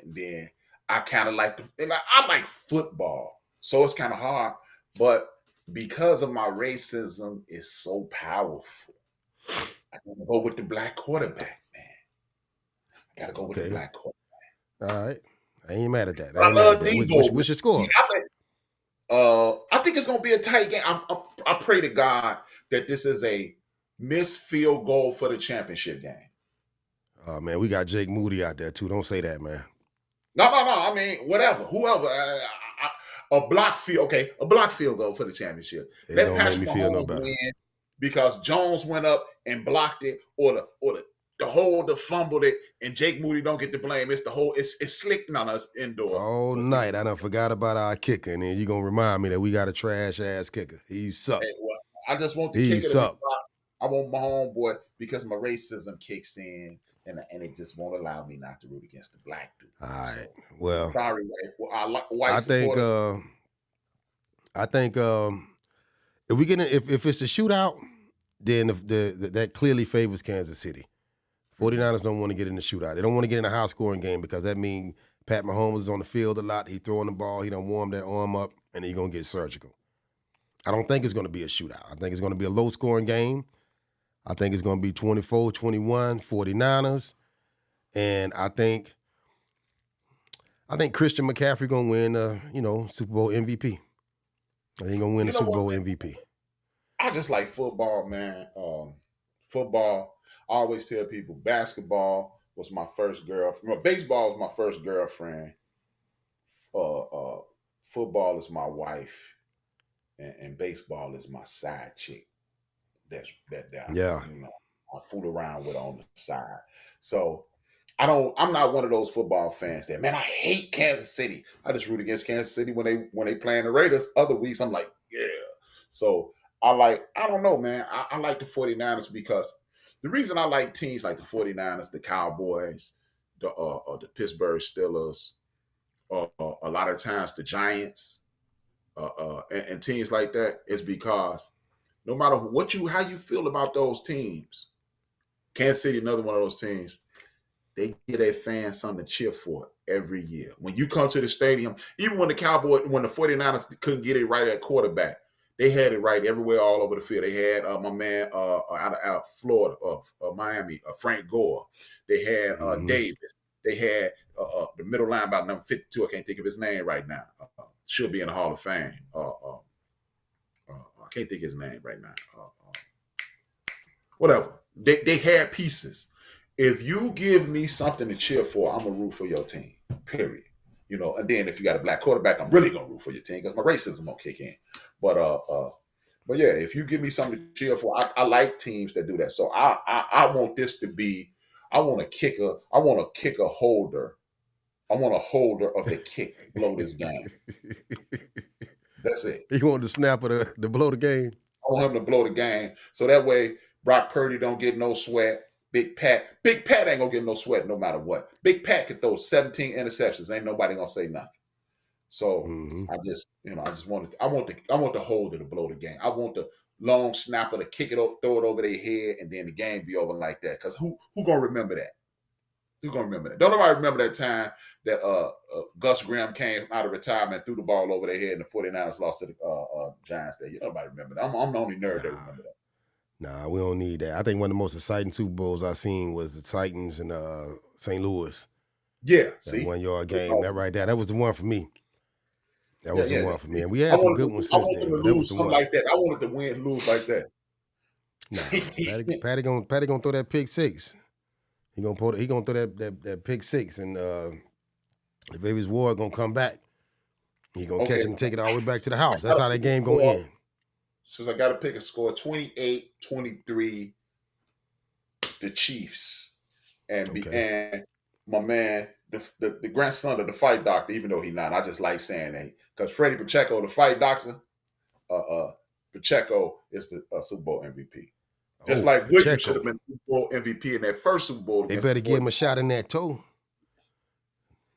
[SPEAKER 3] and then I kind of I like football, so it's kind of hard. But because of my racism, is so powerful. I gotta go with the black quarterback, man. I gotta go with the black quarterback.
[SPEAKER 2] All right, I ain't mad at that.
[SPEAKER 3] I love Debo.
[SPEAKER 2] What's your score?
[SPEAKER 3] I think it's gonna be a tight game. I pray to God that this is a missed field goal for the championship game.
[SPEAKER 2] Oh man, we got Jake Moody out there too. Don't say that, man.
[SPEAKER 3] No. I mean, whatever, whoever. A block field goal for the championship.
[SPEAKER 2] Let Patrick Mahomes win
[SPEAKER 3] because Jones went up and blocked it, or the holder fumbled it, and Jake Moody don't get the blame. It's slick on us indoors.
[SPEAKER 2] All night, I done forgot about our kicker, and then you gonna remind me that we got a trash ass kicker. He sucked.
[SPEAKER 3] Hey, well, I just want the kicker to be I want my homeboy because my racism kicks in, and it just won't allow me not to root against the black dude.
[SPEAKER 2] All right. Well,
[SPEAKER 3] sorry, white
[SPEAKER 2] I think if it's a shootout, then that clearly favors Kansas City. 49ers don't want to get in the shootout. They don't want to get in a high scoring game because that means Pat Mahomes is on the field a lot. He throwing the ball. He done warm that arm up, and he's going to get surgical. I don't think it's going to be a shootout. I think it's going to be a low scoring game. I think it's going to be 24-21, 49ers. And I think Christian McCaffrey going to win Super Bowl MVP. I think he's going to win the Super Bowl MVP.
[SPEAKER 3] I just like football, man. Football. I always tell people basketball was my first girlfriend. Well, baseball was my first girlfriend. Uh, uh, Football is my wife, and baseball is my side chick. That
[SPEAKER 2] Yeah.
[SPEAKER 3] I fool around with on the side. So I'm not one of those football fans that, man, I hate Kansas City. I just root against Kansas City when they playing the Raiders. Other weeks I'm like, yeah. So I don't know, man. I like the 49ers because the reason I like teams like the 49ers, the Cowboys, the Pittsburgh Steelers, a lot of times the Giants, and teams like that is because no matter how you feel about those teams, Kansas City, another one of those teams, they give their fans something to cheer for every year. When you come to the stadium, even when the 49ers couldn't get it right at quarterback, they had it right everywhere, all over the field. They had my man out of Florida, Miami, Frank Gore. They had Davis. They had the middle linebacker, number 52. I can't think of his name right now. Should be in the Hall of Fame. I can't think of his name right now. Whatever. They had pieces. If you give me something to cheer for, I'm gonna root for your team. Period. And then if you got a black quarterback, I'm really gonna root for your team because my racism won't kick in. But yeah, if you give me something to cheer for, I like teams that do that. So I want this to be. I want a kicker. I want a kicker holder. I want a holder of the kick blow this game. That's it.
[SPEAKER 2] You want the snapper to blow the game?
[SPEAKER 3] I want him to blow the game. So that way Brock Purdy don't get no sweat. Big Pat ain't gonna get no sweat no matter what. Big Pat could throw 17 interceptions. Ain't nobody gonna say nothing. So I want the holder to blow the game. I want the long snapper to kick it up, throw it over their head, and then the game be over like that. Because who gonna remember that? Who's gonna remember that? Don't nobody remember that time that Gus Graham came out of retirement, threw the ball over their head, and the 49ers lost to the Giants there. Nobody remember that. I'm the only nerd that remember that.
[SPEAKER 2] Nah, we don't need that. I think one of the most exciting Super Bowls I've seen was the Titans and St. Louis.
[SPEAKER 3] Yeah,
[SPEAKER 2] that 1-yard game. That right there. That was the one for me. That was the one for me. And we had some good ones since then. But that was the one.
[SPEAKER 3] Like that. I wanted to win, lose like that.
[SPEAKER 2] Nah, Patty gonna throw that pick six. He gonna throw that pick six, and if Davis Ward gonna come back, he gonna catch him and take it all the way back to the house. That's how that game gonna end.
[SPEAKER 3] Since I got to pick a score, 28-23, the Chiefs, and my man, the grandson of the fight doctor. Even though he's not, I just like saying that because Freddie Pacheco, the fight doctor, Pacheco is the Super Bowl MVP. Just like Williams should have been Super Bowl MVP in that first Super Bowl.
[SPEAKER 2] They better give him a shot in that toe.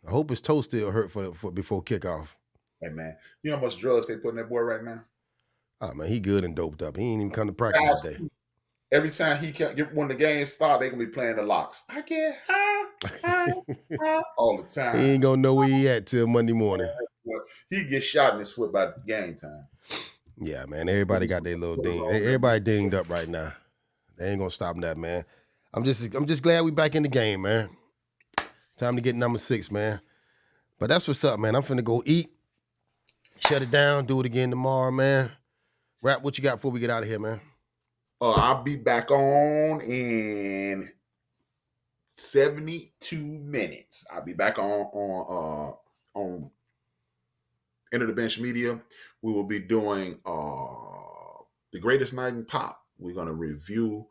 [SPEAKER 2] I hope his toe still hurt for before kickoff.
[SPEAKER 3] Hey man, you know how much drugs they put in that boy right now?
[SPEAKER 2] Oh man, he good and doped up. He ain't even come to practice today.
[SPEAKER 3] Every time when the game start, they gonna be playing the locks. I get high all the time.
[SPEAKER 2] He ain't gonna know where he at till Monday morning.
[SPEAKER 3] He gets shot in his foot by game time.
[SPEAKER 2] Yeah, man. Everybody got their little ding. Everybody dinged up right now. They ain't gonna stop that, man. I'm just glad we back in the game, man. Time to get number 6, man. But that's what's up, man. I'm finna go eat, shut it down, do it again tomorrow, man. Rap, what you got before we get out of here, man?
[SPEAKER 3] I'll be back on in 72 minutes. I'll be back on Enter the Bench Media. We will be doing The Greatest Night in Pop. We're going to review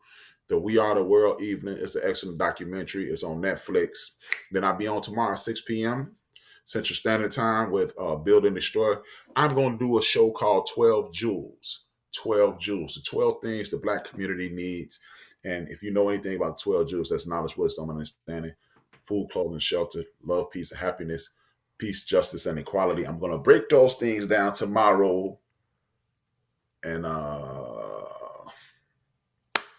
[SPEAKER 3] the We Are the World evening. It's an excellent documentary. It's on Netflix. Then I'll be on tomorrow, 6 p.m. Central Standard Time with Build and Destroy. I'm going to do a show called 12 Jewels. 12 Jewels. The 12 things the Black community needs. And if you know anything about the 12 Jewels, that's knowledge, wisdom, and understanding. Food, clothing, shelter, love, peace, and happiness. Peace, justice, and equality. I'm going to break those things down tomorrow. And,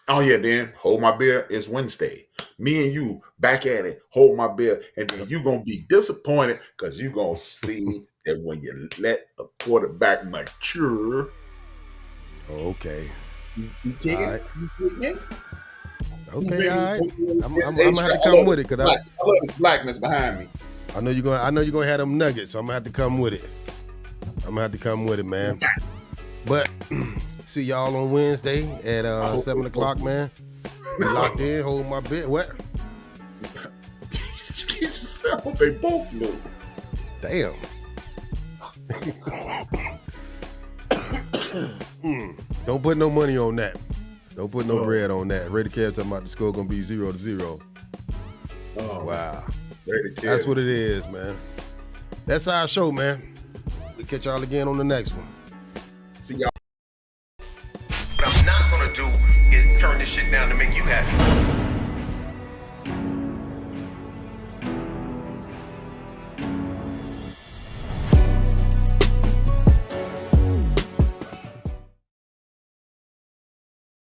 [SPEAKER 3] then Hold My Beer is Wednesday. Me and you back at it, Hold My Beer, and then you're going to be disappointed because you're going to see that when you let a quarterback mature.
[SPEAKER 2] Okay.
[SPEAKER 3] You take it?
[SPEAKER 2] Okay, all right. I'm going to have to come with it. Cause I
[SPEAKER 3] love this blackness behind me.
[SPEAKER 2] I know you're gonna have them nuggets, so I'm gonna have to come with it. Man. But See y'all on Wednesday at 7 o'clock, man. We locked in, hold my bit. What?
[SPEAKER 3] They both knew.
[SPEAKER 2] Damn. Don't put no money on that. Don't put no bread on that. Ray the Cab talking about the score gonna be 0-0.
[SPEAKER 3] Oh,
[SPEAKER 2] wow.
[SPEAKER 3] Ray the Cab.
[SPEAKER 2] That's what it is, man. That's our show, man. We'll catch y'all again on the next one.
[SPEAKER 3] See y'all.
[SPEAKER 4] What I'm not gonna do is turn this shit down to make you happy.